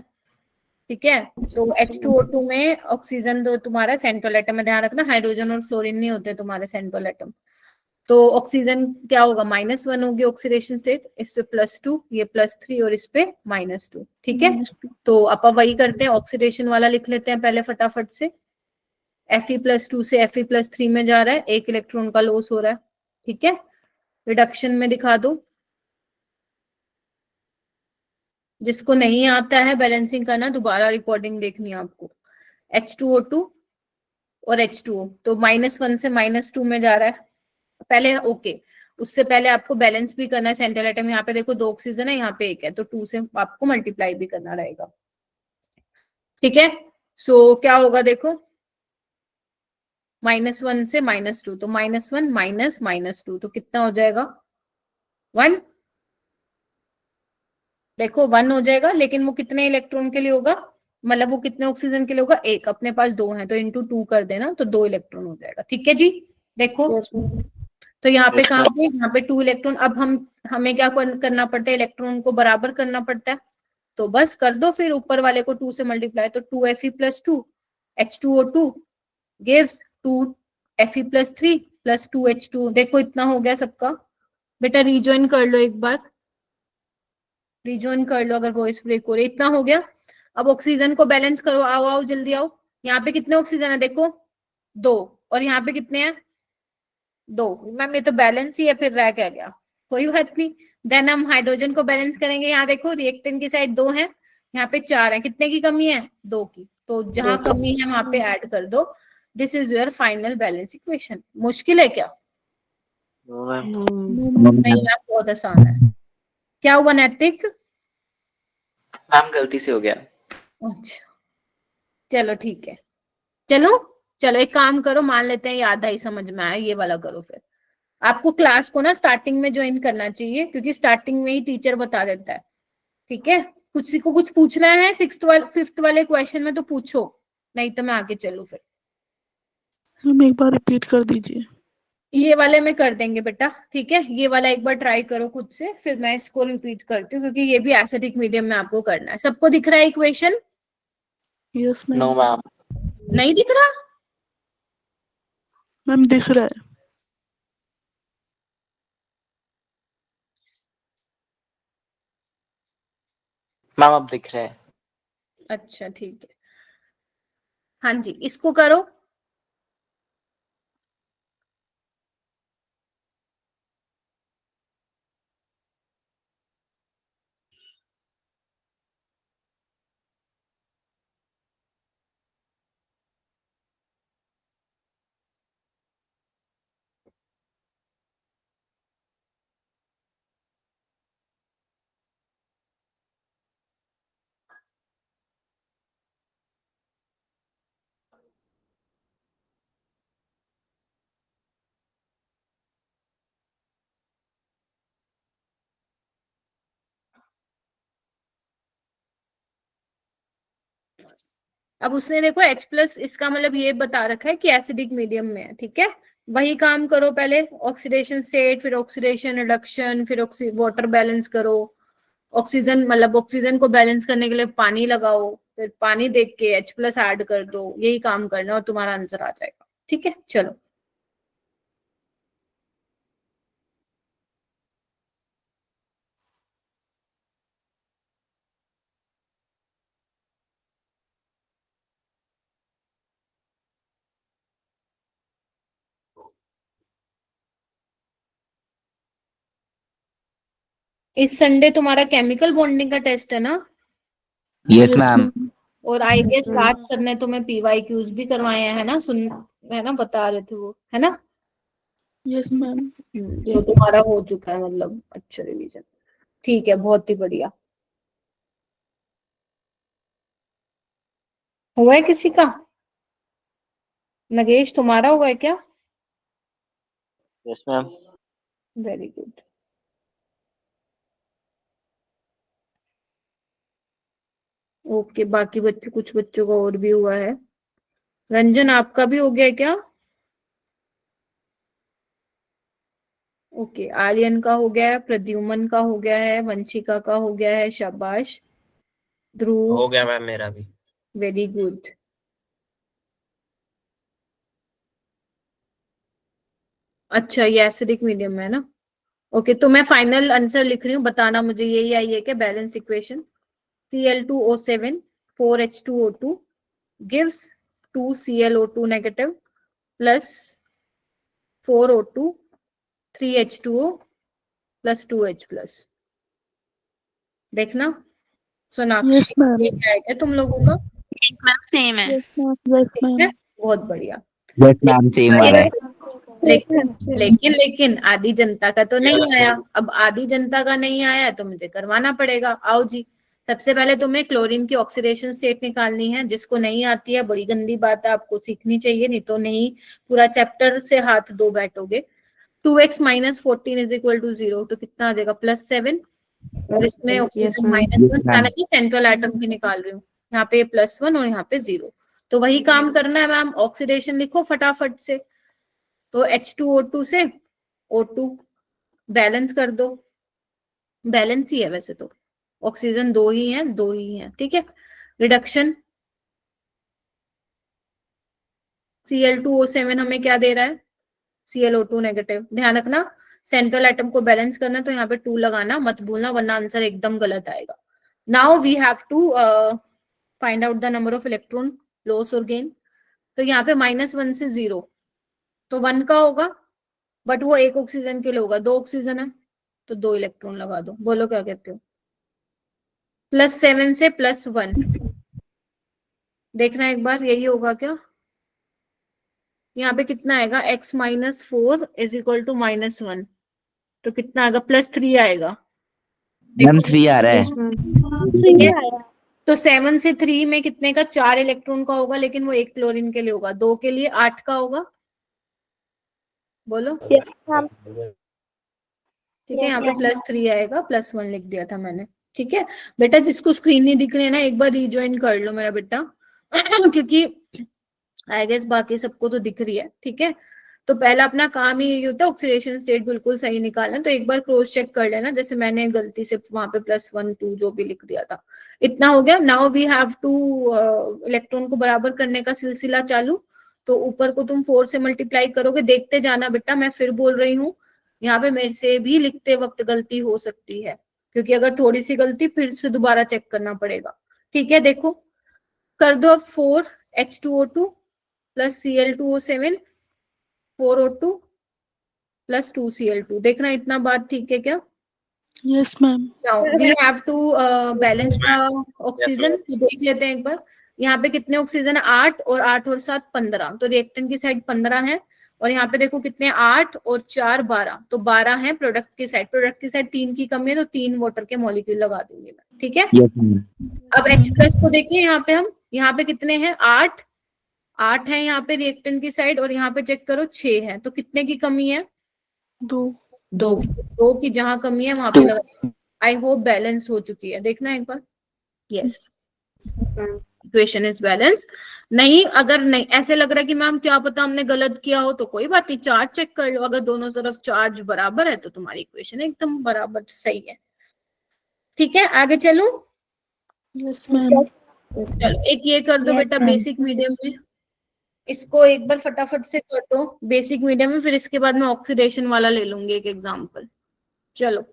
Speaker 1: ठीक है? तो H2O2 में ऑक्सीजन दो तुम्हारा सेंट्रल एटम में, ध्यान रखना हाइड्रोजन और फ्लोरीन नहीं होते तुम्हारे सेंट्रल एटम। तो ऑक्सीजन क्या होगा, -1 होगी ऑक्सीडेशन स्टेट, इस पे +2, ये +3 और इस पे -2, ठीक है? तो अपन वही करते हैं, ऑक्सीडेशन वाला लिख लेते हैं पहले फटाफट से। Fe+2 से Fe+3 में जा रहा है, एक इलेक्ट्रॉन का लॉस हो रहा है, ठीक है? रिडक्शन में दिखा दो। जिसको नहीं आता है बैलेंसिंग करना, दोबारा रिकॉर्डिंग देखनी है आपको। H2O2 और H2O, तो -1 से -2 में जा रहा है पहले, ओके। उससे पहले आपको बैलेंस भी करना है सेंट्रल एटम। यहाँ पे देखो 2 ऑक्सीजन है, यहाँ पे 1 है, तो 2 से आपको मल्टीप्लाई भी करना रहेगा, ठीक है? सो क्या होगा देखो, -1 से -2, तो -1 माइनस -2, तो कितना हो जाएगा 1। देखो 1 हो जाएगा, लेकिन वो कितने इलेक्ट्रॉन के लिए होगा, मतलब वो कितने ऑक्सीजन के लिए होगा, 1। अपने पास 2 है तो इंटू 2 कर देना, तो 2 इलेक्ट्रॉन हो जाएगा, ठीक है जी? देखो
Speaker 2: Yes, ma'am.
Speaker 1: तो यहाँ पे कहाँ पे, यहाँ पे 2 इलेक्ट्रॉन। अब हम हमें क्या करना पड़ता है, इलेक्ट्रॉन को बराबर करना पड़ता है। तो बस कर दो फिर, ऊपर वाले को 2 से मल्टीप्लाई, तो 2Fe+2 H2O2 gives 2Fe+3 plus 2H2। देखो इतना हो गया सबका। बेटा रिजॉइन कर लो एक बार, रिजॉइन कर लो अगर वॉइस ब्रेक हो रही। इतना हो गया। अब ऑक्सीजन को बैलेंस करो, आओ आओ जल्दी आओ। यहाँ पे कितने ऑक्सीजन है देखो, 2, और यहाँ पे कितने हैं, 2। मैम ये तो बैलेंस ही है, फिर रह क्या गया, कोई बात नहीं। देन हम हाइड्रोजन को बैलेंस करेंगे। यहाँ देखो रिएक्टेंट की साइड 2 है, यहाँ पे 4 है, कितने की कमी है, 2 की। तो जहां कमी है वहां पे ऐड कर दो। This is your final balance equation. मुश्किल है क्या? नहीं यार, बहुत आसान है। क्या हुआ नैतिक?
Speaker 7: मैम गलती से हो गया।
Speaker 1: अच्छा चलो ठीक है। चलो चलो एक काम करो, मान लेते हैं ये आधा ही समझ में आया, ये वाला करो फिर। आपको क्लास को ना स्टार्टिंग में ज्वाइन करना चाहिए, क्योंकि स्टार्टिंग में ही टीचर बता देता है। ठीक है, किसी को कुछ पूछना है 5th वाले क्वेश्चन में तो पूछो, नहीं तो मैं आगे चलूं फिर।
Speaker 3: मैम एक बार रिपीट कर दीजिए।
Speaker 1: ये वाले में कर देंगे बेटा, ठीक है। ये वाला एक बार ट्राई करो खुद से, फिर मैं इसको रिपीट करती हूँ, क्योंकि ये भी एसिडिक मीडियम में आपको करना है। सबको दिख रहा है equation?
Speaker 3: Yes
Speaker 7: no
Speaker 3: ma'am.
Speaker 7: Ma'am.
Speaker 1: नहीं दिख रहा?
Speaker 3: मैम दिख रहा है।
Speaker 7: मैम अब दिख रहा है।
Speaker 1: अच्छा ठीक है, हाँ जी इसको करो। अब उसने देखो H+, इसका मतलब ये बता रखा है कि एसिडिक मीडियम में है, ठीक है। वही काम करो, पहले ऑक्सीडेशन स्टेट, फिर ऑक्सीडेशन रिडक्शन, फिर वाटर बैलेंस करो। ऑक्सीजन मतलब ऑक्सीजन को बैलेंस करने के लिए पानी लगाओ, फिर पानी देख के H+ ऐड कर दो। यही काम करना और तुम्हारा आंसर आ जाएगा। ठीक है चलो। इस संडे तुम्हारा केमिकल बॉन्डिंग का टेस्ट है ना?
Speaker 8: Yes ma'am.
Speaker 1: और आई गेस राज सर ने तुम्हें PYQs भी करवाए हैं ना, है ना, बता रहे थे वो, है ना?
Speaker 3: Yes ma'am.
Speaker 1: तो तुम्हारा हो चुका है, मतलब अच्छा रिवीजन। ठीक है, बहुत ही बढ़िया। हुआ है किसी का? नगेश तुम्हारा हुआ है क्या?
Speaker 8: Yes ma'am.
Speaker 1: Very good. Okay, बाकी बच्चों, कुछ बच्चों का और भी हुआ है। रंजन आपका भी हो गया है क्या? ओके, आर्यन का हो गया है, प्रद्युमन का हो गया है, वंशिका का हो गया है, शाबाश। ध्रुव
Speaker 9: हो गया मैम मेरा भी।
Speaker 1: Very good. अच्छा ये एसिडिक मीडियम में है ना? ओके, तो मैं फाइनल आंसर लिख रही हूँ, बताना मुझे यही आई है क्या balance equation. Cl2O7 4H2O2 gives 2ClO2 negative plus 4O2 3H2O plus 2H plus। देखना
Speaker 3: यस
Speaker 1: सोनाक्षी,
Speaker 3: मैम।
Speaker 1: ये क्या है क्या तुम लोगों का?
Speaker 2: सेम है।
Speaker 3: Yes ma'am. यस
Speaker 1: ठीक है,
Speaker 3: मैम।
Speaker 1: बहुत बढ़िया।
Speaker 8: यस मैम सेम आ रहा है।
Speaker 1: लेकिन आधी जनता का तो नहीं आया। अब आधी जनता का नहीं आया तो मुझे करवाना पड़ेगा। आओ जी, सबसे पहले तुम्हें क्लोरीन की ऑक्सीडेशन स्टेट निकालनी है। जिसको नहीं आती है, बड़ी गंदी बात है, आपको सीखनी चाहिए, नहीं तो नहीं पूरा चैप्टर से हाथ धो बैठोगे। 2x - 14 = 0, तो कितना आ जाएगा +7। और इसमें ऑक्सीजन -1, यानी कि सेंट्रल एटम की निकाल रही हूँ। यहाँ पे +1 और यहाँ पे 0। तो वही काम करना है मैम, ऑक्सीडेशन लिखो फटाफट से। तो H2O2 से O2 बैलेंस कर दो, बैलेंस ही है वैसे तो, ऑक्सीजन दो ही हैं, ठीक है। रिडक्शन, Cl2O7 हमें क्या दे रहा है, ClO2 नेगेटिव। ध्यान रखना सेंट्रल एटम को बैलेंस करना तो यहाँ पे 2 लगाना मत भूलना, वरना आंसर एकदम गलत आएगा। Now we have to find out the number of electron loss और गेन। तो यहाँ पे -1 से 0, तो 1 का होगा, बट वो एक ऑक्सीजन के लिए होगा, 2 ऑक्सीजन है तो 2 इलेक्ट्रॉन लगा दो। बोलो क्या कहते हो। +7 से +1, देखना एक बार यही होगा क्या। यहाँ पे कितना आएगा, x -4 = -1, तो कितना आएगा, +3 आएगा।
Speaker 8: मैम 3 आ रहा है।
Speaker 1: ठीक है, तो 7 से 3 में कितने का, 4 इलेक्ट्रॉन का होगा, लेकिन वो 1 क्लोरीन के लिए होगा, 2 के लिए 8 का होगा। बोलो। ठीक है, यहाँ पे +3 आएगा, +1 लिख दिया था मैंने। ठीक है बेटा, जिसको स्क्रीन नहीं दिख रही है ना, एक बार रिज्वाइन कर लो मेरा बेटा क्योंकि आई गेस बाकी सबको तो दिख रही है। ठीक है, तो पहला अपना काम ही यही होता है ऑक्सीडेशन स्टेट बिल्कुल सही निकालना। तो एक बार क्रॉस चेक कर लेना, जैसे मैंने गलती से वहां पे +1 2 जो भी लिख दिया था। इतना हो गया। Now we have to electron को बराबर करने का सिलसिला चालू। तो ऊपर को तुम 4 से मल्टीप्लाई करोगे, देखते जाना बेटा, मैं फिर बोल रही हूँ, यहाँ पे मेरे से भी लिखते वक्त गलती हो सकती है, क्योंकि अगर थोड़ी सी गलती फिर से दोबारा चेक करना पड़ेगा। ठीक है, देखो कर दो अब 4H2O2 + Cl2O7 4O2 + 2Cl2। देखना इतना बात ठीक है क्या।
Speaker 3: Yes, ma'am.
Speaker 1: Now we have to balance का ऑक्सीजन। तो देख लेते हैं एक बार, यहाँ पे कितने ऑक्सीजन है, 8, और 8 और 7 15, तो रिएक्टेंट की साइड 15 है। और यहाँ पे देखो कितने, 8 और 4 12, तो 12 है प्रोडक्ट की साइड। प्रोडक्ट की साइड 3 की कमी है, तो 3 वाटर के मॉलिक्यूल लगा दूंगी मैं। ठीक है,
Speaker 8: यस मैम।
Speaker 1: अब H+ को देखिए, यहाँ पे हम, यहाँ पे कितने हैं, 8 है यहाँ पे रिएक्टेंट की साइड, और यहाँ पे चेक करो 6 है, तो कितने की कमी है, 2 की जहां कमी है वहां पे लगा। आई होप बैलेंस हो चुकी है, देखना एक बार। Yes, equation is balance. नहीं, अगर नहीं ऐसे लग रहा है कि मैम क्या पता हमने गलत किया हो, तो कोई बात नहीं, चार्ज चेक कर लो। अगर दोनों तरफ चार्ज बराबर है तो तुम्हारी इक्वेशन एकदम बराबर सही है। ठीक है, आगे चलो।
Speaker 3: Yes, ma'am.
Speaker 1: चलो एक ये कर दो बेटा, बेसिक मीडियम में। इसको एक बार फटाफट से कर दो बेसिक मीडियम में, फिर इसके बाद मैं ऑक्सीडेशन वाला ले लूंगी एक एग्जांपल। चलो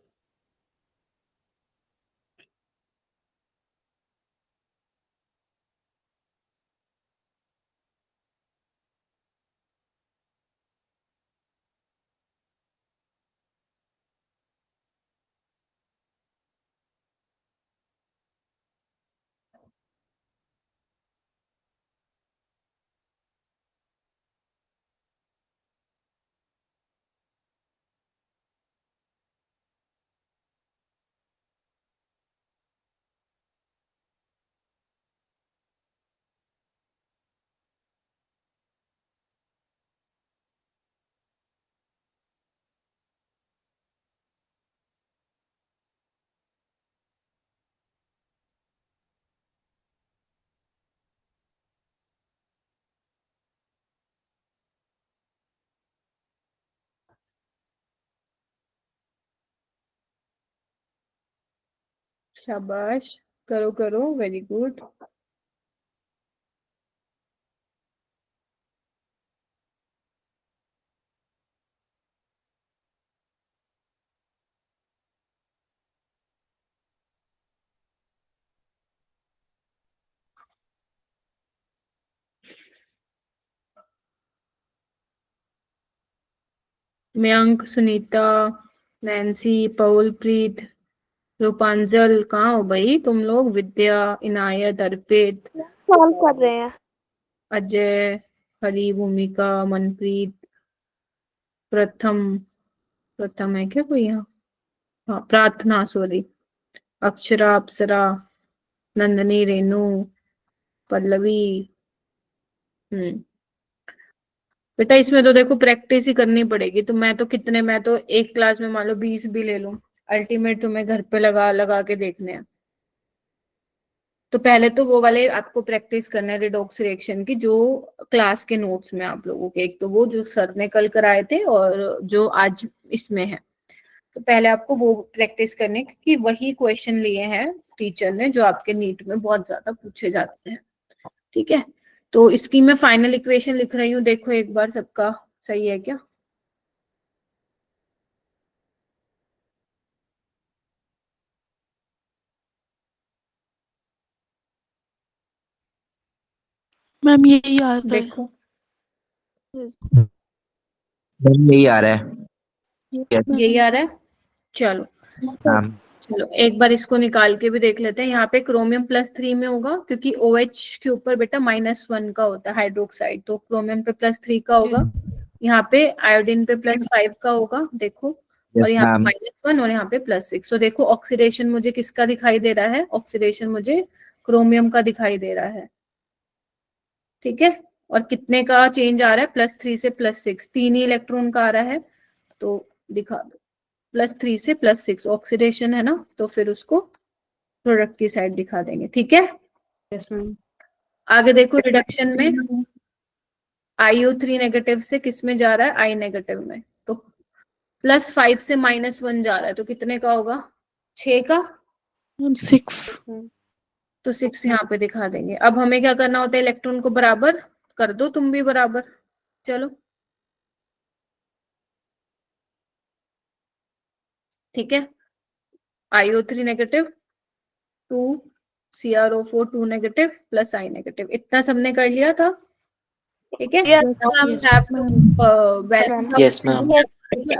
Speaker 1: शाबाश, करो करो, very good. Mayank, Sunita, Nancy, Paul, Preet, Rupanjal, कहाँ हो भाई तुम लोग, विद्या, इनायत, अर्पित,
Speaker 2: सॉल्व कर रहे हैं।
Speaker 1: अजय, हरी, भूमिका, मनप्रीत, प्रथम है क्या कोई यहाँ, हाँ प्रार्थना, सॉरी, अक्षरा, अप्सरा, नंदनी, रेनू, पल्लवी। बेटा इसमें तो देखो प्रैक्टिस ही करनी पड़ेगी। तो मैं तो एक क्लास में मान लो 20 भी ले लूं, अल्टीमेट तुम्हें घर पे लगा लगा के देखने हैं। तो पहले तो वो वाले आपको प्रैक्टिस करना है रिडॉक्स रिएक्शन की, जो क्लास के नोट्स में आप लोगों के, एक तो वो जो सर ने कल कराए थे और जो आज इसमें है। तो पहले आपको वो प्रैक्टिस करनी है, क्योंकि वही क्वेश्चन लिए हैं टीचर ने जो आपके नीट में बहुत ज्यादा पूछे जाते हैं। ठीक है, तो इसकी मैं फाइनल इक्वेशन लिख रही हूँ, देखो एक बार सबका सही है क्या।
Speaker 3: मैम यही आ रहा है।
Speaker 1: देखो
Speaker 8: मैम यही आ रहा है।
Speaker 3: मैम,
Speaker 1: यही आ रहा है, चलो
Speaker 8: मैम
Speaker 1: चलो एक बार इसको निकाल के भी देख लेते हैं। यहाँ पे क्रोमियम +3 में होगा, क्योंकि OH के ऊपर बेटा -1 का होता है हाइड्रोक्साइड, तो क्रोमियम पे +3 का होगा। यहाँ पे आयोडीन पे +5 का होगा, देखो, और यहाँ पे
Speaker 8: मैम
Speaker 1: -1 और यहाँ पे +6। तो देखो ऑक्सीडेशन मुझे किसका दिखाई दे रहा है, ऑक्सीडेशन मुझे क्रोमियम का दिखाई दे रहा है। ठीक है, और कितने का चेंज आ रहा है, +3 से +6, 3 ही इलेक्ट्रॉन का आ रहा है, तो दिखा दो +3 से +6 ऑक्सीडेशन है ना, तो फिर उसको प्रोडक्ट की साइड दिखा देंगे। ठीक है, आगे देखो रिडक्शन में IO3 नेगेटिव से किस में जा रहा है, I नेगेटिव में, तो +5 से -1 जा रहा है, तो कितने का होगा, 6 का,
Speaker 3: मैम 6।
Speaker 1: तो 6 यहाँ पे दिखा देंगे। अब हमें क्या करना होता है, इलेक्ट्रॉन को बराबर कर दो, तुम भी बराबर, चलो ठीक है। IO3 negative, 2 CrO4 2 negative plus I negative, इतना सबने कर लिया था। ठीक है,
Speaker 7: यस मैम।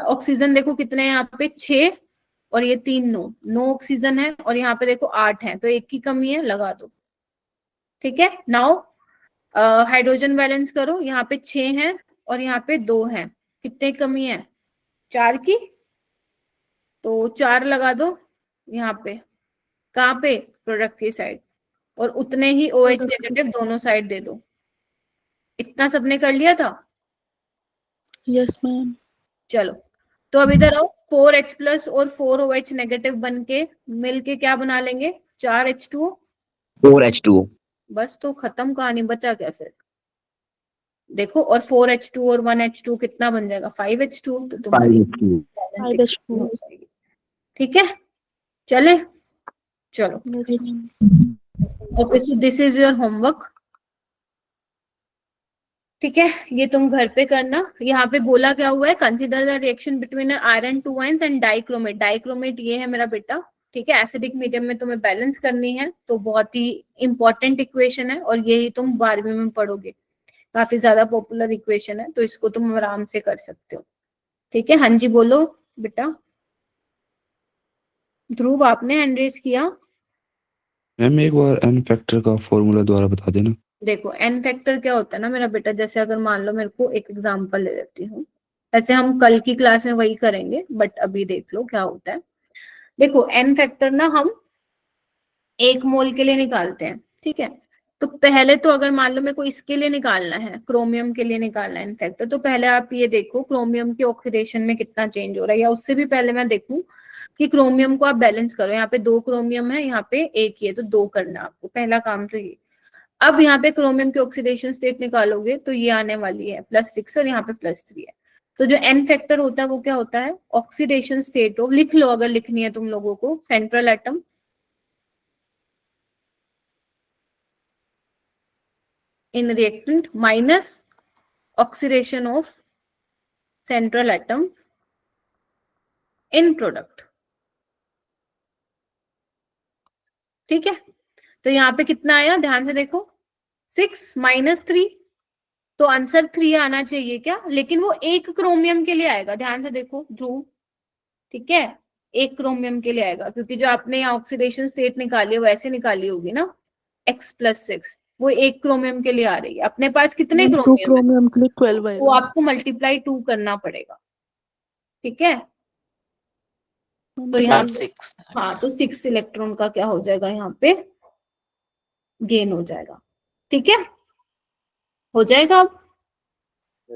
Speaker 1: ऑक्सीजन देखो कितने हैं यहाँ पे, 6 और ये 3 9 ऑक्सीजन है, और यहाँ पे देखो 8 है, तो 1 की कमी है, लगा दो। ठीक है, नाउ हाइड्रोजन बैलेंस करो, यहाँ पे 6 है और यहाँ पे 2 है, कितने कमी है, 4 की, तो 4 लगा दो यहाँ पे, कहाँ पे, प्रोडक्ट की साइड, और उतने ही OH नेगेटिव दोनों साइड दे दो। इतना सबने कर लिया था,
Speaker 3: यस मैम।
Speaker 1: चलो तो अब इधर आओ, 4H प्लस और 4OH नेगेटिव बन के मिल के क्या बना लेंगे, 4H2O,
Speaker 8: 4H2O।
Speaker 1: बस तो खत्म कहानी, बचा क्या फिर, देखो, और 4H2 और 1H2 कितना बन जाएगा, 5H2, तो तुम्हारी
Speaker 8: 5H2O।
Speaker 1: balance equation हो जाएगी। ठीक है, चले, चलो
Speaker 3: yes ma'am.
Speaker 1: Okay, so this is your homework. ठीक है, ये तुम घर पे करना। यहाँ पे बोला क्या हुआ है, consider the reaction between iron 2 ions and dichromate. Dichromate ये है मेरा बेटा, ठीक है, एसिडिक मीडियम में तुम्हें बैलेंस करनी है, तो बहुत ही इंपॉर्टेंट इक्वेशन है, और यही तुम 12वीं में पढ़ोगे, काफी ज्यादा पॉपुलर इक्वेशन है, तो इसको तुम आराम से कर सकते हो। ठीक है, हाँ जी बोलो बेटा। ध्रुव आपने हैंड रेज किया,
Speaker 4: मैम एक बार n फैक्टर का फॉर्मूला दोबारा बता देना।
Speaker 1: देखो n फैक्टर क्या होता है ना मेरा बेटा, जैसे अगर मान लो, मेरे को एक एग्जांपल ले लेती हूँ, ऐसे हम कल की क्लास में वही करेंगे, बट अभी देख लो क्या होता है। देखो n फैक्टर ना हम 1 मोल के लिए निकालते हैं, ठीक है, तो पहले तो अगर मान लो मेरे को इसके लिए निकालना है, क्रोमियम के लिए निकालना है n फैक्टर, तो पहले आप ये देखो क्रोमियम के ऑक्सीडेशन में कितना चेंज हो रहा है, या उससे भी पहले मैं देखूं कि क्रोमियम को आप बैलेंस करो। यहाँ पे 2 क्रोमियम है, यहाँ पे 1 ही है, तो 2 करना आपको, पहला काम तो ये। अब यहाँ पे क्रोमियम की ऑक्सीडेशन स्टेट निकालोगे तो ये आने वाली है +6 और यहाँ पे +3 है। तो जो n फैक्टर होता है वो क्या होता है, ऑक्सीडेशन स्टेट ऑफ, लिख लो अगर लिखनी है तुम लोगों को, central atom in reactant minus oxidation of central atom in product. ठीक है, तो यहाँ पे कितना आया, ध्यान से देखो, 6 - 3, तो आंसर 3 आना चाहिए क्या, लेकिन वो 1 क्रोमियम के लिए आएगा, ध्यान से देखो ध्रुव, ठीक है, 1 क्रोमियम के लिए आएगा, क्योंकि जो आपने यहाँ ऑक्सीडेशन स्टेट निकाली है वो ऐसे निकाली होगी ना, x + 6, वो 1 क्रोमियम के लिए आ रही है। अपने पास कितने
Speaker 3: 2
Speaker 1: क्रोमियम है,
Speaker 3: क्रोमियम के लिए 12
Speaker 1: वो
Speaker 3: आएगा।
Speaker 1: आपको मल्टीप्लाई 2 करना पड़ेगा। ठीक है, तो यहाँ
Speaker 7: मैम
Speaker 1: पे
Speaker 7: 6।
Speaker 1: हाँ, तो 6 इलेक्ट्रॉन का क्या हो जाएगा, यहाँ पे गेन हो जाएगा। ठीक है, हो जाएगा अब।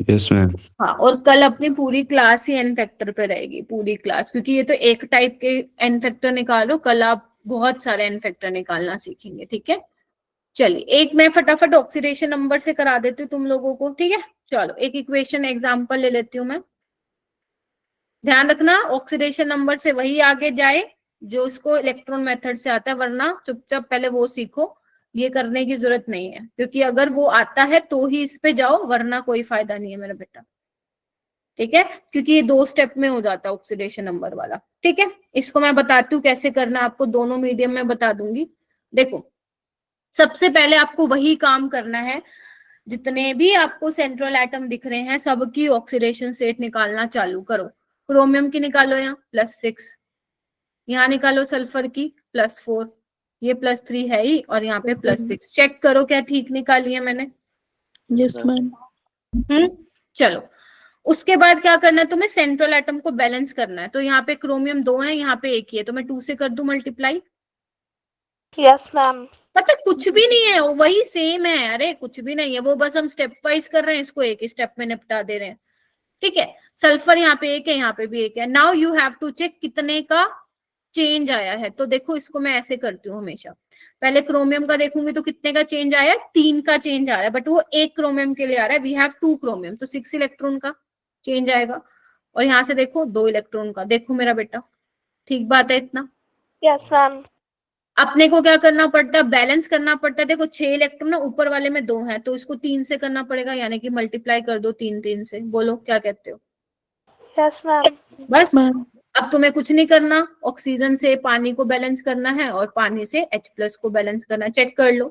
Speaker 4: Yes ma'am.
Speaker 1: हाँ, और कल अपनी पूरी क्लास ही n फैक्टर पे रहेगी, पूरी क्लास, क्योंकि ये तो एक टाइप के n फैक्टर निकालो, कल आप बहुत सारे n फैक्टर निकालना सीखेंगे। ठीक है, चलिए एक मैं फटाफट ऑक्सीडेशन नंबर से करा देती हूँ तुम लोगों को। ठीक है, चलो एक इक्वेशन एग्जांपल ले लेती हूँ मैं। ध्यान रखना ऑक्सीडेशन नंबर से वही आगे जाए जो उसको इलेक्ट्रॉन मेथड से आता है, वरना चुपचाप पहले वो सीखो, ये करने की जरूरत नहीं है, क्योंकि अगर वो आता है तो ही इस पे जाओ, वरना कोई फायदा नहीं है मेरा बेटा। ठीक है, क्योंकि ये 2 स्टेप में हो जाता है ऑक्सीडेशन नंबर वाला। ठीक है, इसको मैं बताती हूँ कैसे करना, आपको दोनों मीडियम में बता दूंगी। देखो, सबसे पहले आपको वही काम करना है, जितने भी आपको सेंट्रल एटम दिख रहे हैं सबकी ऑक्सीडेशन स्टेट निकालना चालू करो। क्रोमियम की निकालो यहाँ +6, यहाँ निकालो सल्फर की +4, ये +3 है ही, और यहाँ पे +6। चेक करो क्या ठीक निकाली है मैंने।
Speaker 3: Yes, ma'am.
Speaker 1: चलो, उसके बाद क्या करना है तुम्हें, सेंट्रल एटम को बैलेंस करना है। तो यहाँ पे क्रोमियम 2 है, यहाँ पे 1 ही है, तो मैं 2 से कर दूं मल्टीप्लाई।
Speaker 2: Yes ma'am.
Speaker 1: मतलब कुछ भी नहीं है, वही सेम है, अरे कुछ भी नहीं है, वो बस हम स्टेप वाइज कर रहे हैं, इसको एक ही स्टेप में निपटा दे रहे हैं। ठीक है, सल्फर यहाँ पे 1 है, यहाँ पे भी 1 है। Now you have to check कितने का चेंज आया है। तो देखो, इसको मैं ऐसे करती हूँ हमेशा, पहले क्रोमियम का देखूंगी तो कितने का चेंज आया है, 3 का चेंज आ रहा है, बट वो 1 क्रोमियम के लिए आ रहा है, वी हैव 2 क्रोमियम, तो 6 इलेक्ट्रॉन का चेंज आएगा। और यहाँ से देखो 2 इलेक्ट्रॉन का। देखो मेरा बेटा, ठीक बात है इतना।
Speaker 2: Yes ma'am.
Speaker 1: अपने को क्या करना पड़ता है, बैलेंस करना पड़ता है। देखो 6 इलेक्ट्रॉन ना, ऊपर वाले में 2 हैं, तो इसको 3 से करना पड़ेगा, यानी कि मल्टीप्लाई कर दो 3 से। बोलो क्या कहते हो।
Speaker 2: Yes ma'am.
Speaker 1: बस,
Speaker 3: Ma'am.
Speaker 1: अब तुम्हें कुछ नहीं करना, ऑक्सीजन से पानी को बैलेंस करना है और पानी से H+ को बैलेंस करना है। चेक कर लो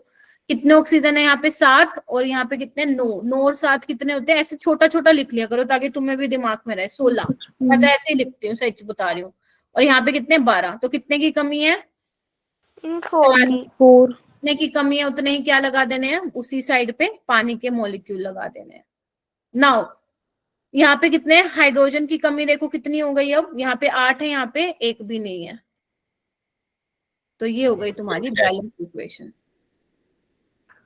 Speaker 1: कितने ऑक्सीजन है, यहाँ पे 7 और यहाँ पे कितने 9 और 7 कितने होते हैं, ऐसे छोटा छोटा लिख लिया करो ताकि तुम्हें भी दिमाग में रहे। 16, मैं तो ऐसे ही लिखती हूँ, सच बता रही हूँ। और यहाँ पे कितने 12, तो कितने की कमी है,
Speaker 2: 4 की।
Speaker 3: 4.
Speaker 1: जितने की कमी है उतने ही क्या लगा देने हैं, उसी साइड पे पानी के मॉलिक्यूल लगा देने हैं। नाउ यहाँ पे कितने हाइड्रोजन की कमी देखो कितनी हो गई, अब यहाँ पे 8 है, यहाँ पे 1 भी नहीं है, तो ये हो गई तुम्हारी बैलेंस इक्वेशन।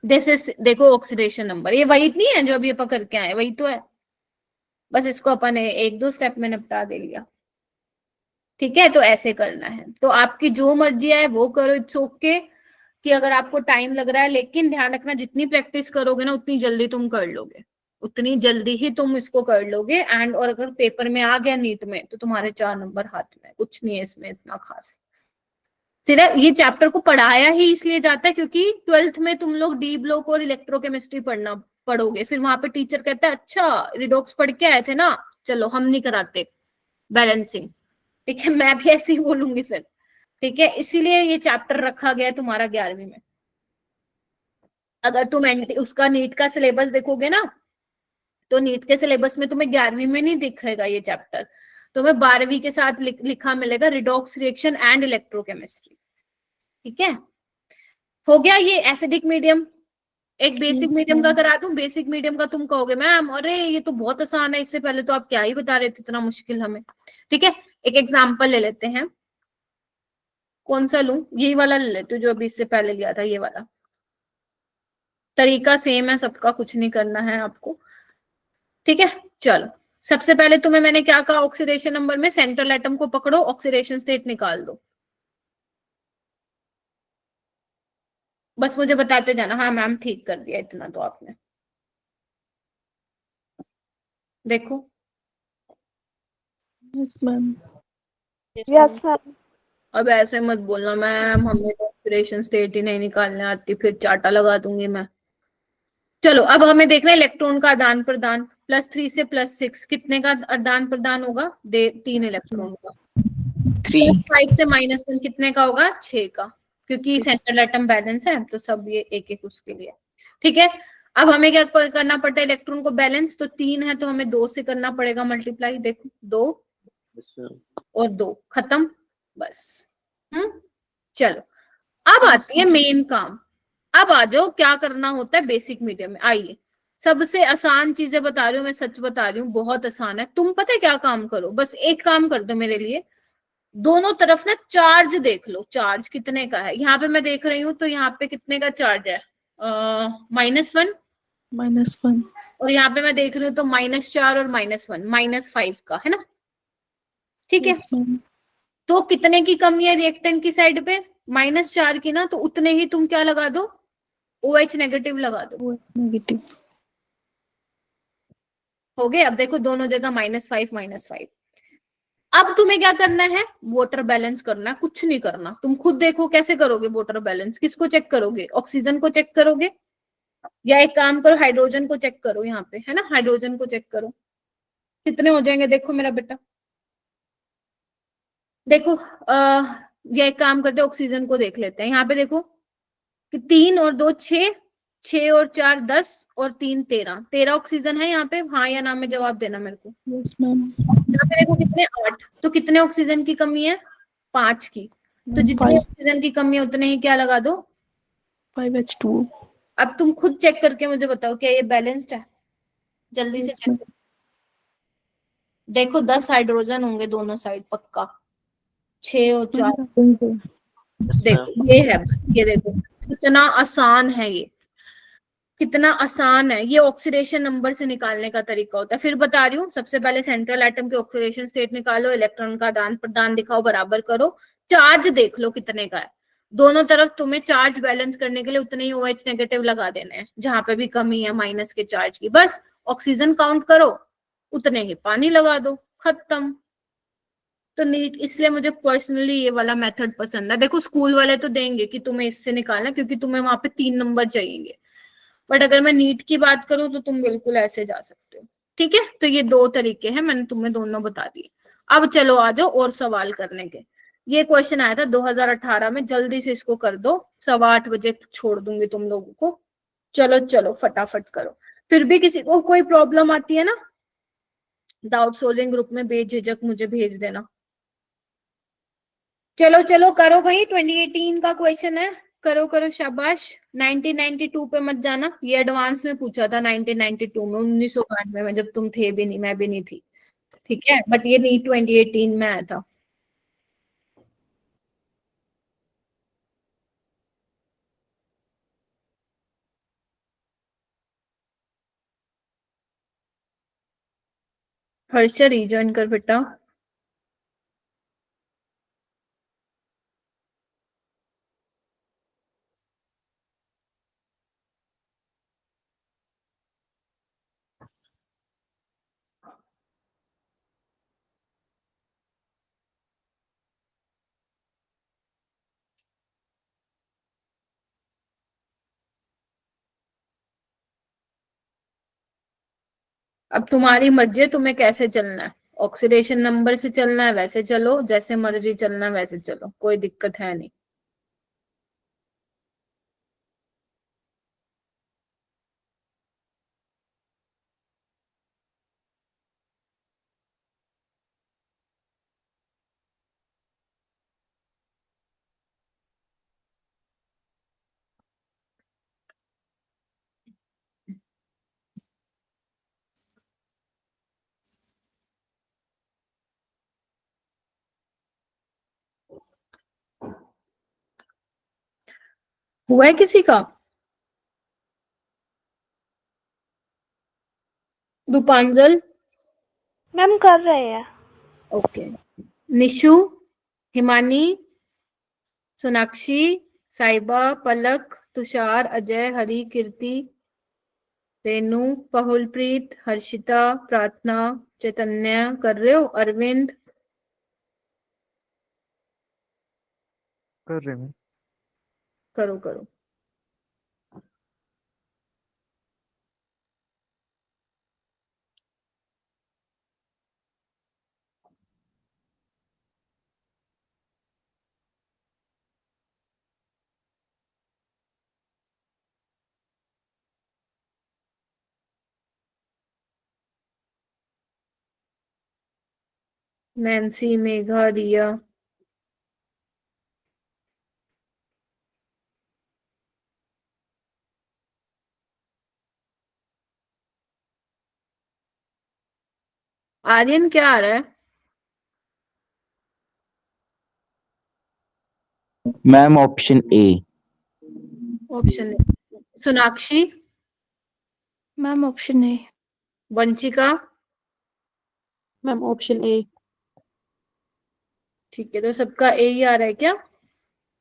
Speaker 1: दिस इज, देखो ऑक्सीडेशन नंबर, ये वही नहीं है जो अभी अपन करके आए, वही तो है, बस इसको अपन 1-2 स्टेप में निपटा दे लिया। ठीक है, तो ऐसे करना है, तो आपकी जो मर्जी है वो करो, इट्स ओके कि अगर आपको टाइम लग रहा है, लेकिन ध्यान रखना जितनी प्रैक्टिस करोगे ना उतनी जल्दी तुम कर लोगे, उतनी जल्दी ही तुम इसको कर लोगे। एंड और अगर पेपर में आ गया नीट में तो तुम्हारे 4 नंबर हाथ में, कुछ नहीं है इसमें इतना खास। सिर्फ ये चैप्टर को पढ़ाया ही इसलिए जाता है क्योंकि 12th में तुम लोग डी ब्लॉक और इलेक्ट्रोकेमिस्ट्री पढ़ोगे, फिर वहां पे टीचर कहता है अच्छा रिडॉक्स पढ़ के आए थे ना, चलो हम नहीं कराते बैलेंसिंग। ठीक है, मैं भी ऐसे ही बोलूंगी फिर। ठीक है, इसीलिए ये चैप्टर रखा गया है तुम्हारा 11वीं में। अगर तुम उसका नीट का सिलेबस देखोगे ना, तो नीट के सिलेबस में तुम्हें 11वीं में नहीं दिखेगा ये चैप्टर, तुम्हें 12वीं के साथ लिखा मिलेगा, रिडॉक्स रिएक्शन एंड इलेक्ट्रोकेमिस्ट्री। ठीक है, हो गया ये एसिडिक मीडियम। एक बेसिक मीडियम का करा दूं, बेसिक मीडियम का तुम कहोगे मैम अरे ये तो बहुत आसान है, इससे पहले तो आप क्या ही बता रहे थे, इतना मुश्किल हमें। ठीक है, एक एग्जांपल ले लेते हैं, कौन सा लूं, यही वाला ले लेती हूँ जो अभी इससे पहले लिया था, ये वाला। तरीका सेम है सबका, कुछ नहीं करना है आपको। ठीक है, चलो सबसे पहले तुम्हें मैंने क्या कहा, ऑक्सीडेशन नंबर में सेंट्रल एटम को पकड़ो, ऑक्सीडेशन स्टेट निकाल दो, बस मुझे बताते जाना। हाँ मैम ठीक कर दिया, इतना तो आपने देखो।
Speaker 3: Yes, ma'am.
Speaker 2: Yes ma'am.
Speaker 1: अब ऐसे मत बोलना मैम हमें तो ऑक्सीडेशन स्टेट ही नहीं निकालने आती, फिर चाटा लगा दूंगी मैं। चलो अब हमें देखना है इलेक्ट्रॉन का आदान प्रदान, +3 से +6 कितने का आदान प्रदान होगा, 3 इलेक्ट्रॉन का।
Speaker 7: 3
Speaker 1: +5 से -1 कितने का होगा, 6 का, क्योंकि सेंट्रल एटम बैलेंस है तो सब ये एक एक उसके लिए। ठीक है, अब हमें क्या करना पड़ता है, इलेक्ट्रॉन को बैलेंस, तो 3 है तो हमें 2 से करना पड़ेगा मल्टीप्लाई। देखो 2 और 2 खत्म, बस। चलो अब आती है मेन काम। अब आ जाओ क्या करना होता है बेसिक मीडियम में। आइए, सबसे आसान चीजें बता रही हूँ मैं, सच बता रही हूँ, बहुत आसान है। तुम पता है क्या काम करो, बस एक काम कर दो मेरे लिए, दोनों तरफ ना चार्ज देख लो, चार्ज कितने का है। यहाँ पे मैं देख रही हूँ तो यहाँ पे कितने का चार्ज है, -1,
Speaker 3: -1.
Speaker 1: और यहाँ पे मैं देख रही हूँ तो -4 और -1, -5 का है ना। ठीक है,
Speaker 3: Yes, ma'am.
Speaker 1: तो कितने की कमी है रिएक्टेंट की साइड पे, -4 की ना, तो उतने ही तुम क्या लगा दो, OH नेगेटिव लगा दो।
Speaker 3: OH negative.
Speaker 1: हो गए, अब देखो दोनों जगह -5 -5। अब तुम्हें क्या करना है, वाटर बैलेंस करना है, कुछ नहीं करना। तुम खुद देखो कैसे करोगे वाटर बैलेंस, किसको चेक करोगे, ऑक्सीजन को चेक करोगे, या एक काम करो हाइड्रोजन को चेक करो, यहाँ पे है ना, हाइड्रोजन को चेक करो कितने हो जाएंगे। देखो मेरा बेटा, देखो ये एक काम करते हैं, ऑक्सीजन को देख लेते हैं। यहाँ पे देखो कि 3 और 2 6, 6 और 4 10 और 3 13, 13 ऑक्सीजन है यहाँ पे, हाँ या ना में जवाब देना मेरे को।
Speaker 3: Yes, ma'am.
Speaker 1: यहाँ पे देखो कितने 8, तो कितने ऑक्सीजन की कमी है, 5 की। तो जितनी
Speaker 3: 5,
Speaker 1: ऑक्सीजन की कमी है उतने ही क्या लगा दो।
Speaker 3: 5H2O.
Speaker 1: अब तुम खुद चेक करके मुझे बताओ क्या ये बैलेंस्ड है, जल्दी से
Speaker 3: Yes,
Speaker 1: चेक
Speaker 3: ma'am.
Speaker 1: करो। देखो 10 हाइड्रोजन होंगे दोनों साइड पक्का, 6 और 4। देखो ये है, ये देखो कितना आसान है, ये कितना आसान है। ये ऑक्सीडेशन नंबर से निकालने का तरीका होता है। फिर बता रही हूँ, सबसे पहले सेंट्रल एटम की ऑक्सीडेशन स्टेट निकालो, इलेक्ट्रॉन का आदान प्रदान दिखाओ, बराबर करो, चार्ज देख लो कितने का है। दोनों तरफ तुम्हें चार्ज बैलेंस करने के लिए उतने ही OH नेगेटिव लगा देने हैं, जहां पे भी कमी है माइनस के चार्ज की। बस ऑक्सीजन काउंट करो, उतने ही पानी लगा दो, खत्म। तो नीट, इसलिए मुझे पर्सनली ये वाला मेथड पसंद है। देखो स्कूल वाले तो देंगे कि तुम्हें इससे निकालना, क्योंकि तुम्हें वहां पे 3 नंबर चाहिए, बट अगर मैं नीट की बात करूं तो तुम बिल्कुल ऐसे जा सकते हो। ठीक है, तो ये 2 तरीके हैं, मैंने तुम्हें दोनों बता दिए। अब चलो आ जाओ और सवाल करने के। ये क्वेश्चन आया था 2018 में, जल्दी से इसको कर दो, 8:15 बजे छोड़ दूंगी तुम लोगों को। चलो चलो फटाफट करो। फिर भी किसी को कोई प्रॉब्लम आती है ना, डाउट सॉल्विंग ग्रुप में बेझिझक मुझे भेज देना। चलो चलो करो भाई, 2018 का क्वेश्चन है, करो करो शाबाश। 1992 पे मत जाना, ये एडवांस में पूछा था 1992 में, 1992 में, जब तुम थे भी नहीं, मैं भी नहीं थी। ठीक है, बट ये नहीं 2018 में आया था। हर्षा रीजॉइन कर बेटा। अब तुम्हारी मर्जी है तुम्हें कैसे चलना है, ऑक्सीडेशन नंबर से चलना है वैसे चलो, जैसे मर्जी चलना है वैसे चलो, कोई दिक्कत है नहीं। हुआ है किसी का? रूपांजल?
Speaker 2: मैम कर रहे हैं।
Speaker 1: ओके। निशु, हिमानी, सोनाक्षी, साइबा, पलक, तुषार, अजय, हरी, कीर्ति, रेनू, पहुलप्रीत, हर्षिता, प्रार्थना, चैतन्य, कर रहे हो? अरविंद?
Speaker 9: कर रहे हैं।
Speaker 1: करो करो। नैन्सी, मेघा, रिया। आर्यन क्या आ रहा है?
Speaker 8: Ma'am option A.
Speaker 1: Option. Sonakshi?
Speaker 3: Ma'am, option A.
Speaker 1: Vanshika?
Speaker 10: Ma'am option A.
Speaker 1: ठीक है, तो सबका ए ही आ रहा है क्या?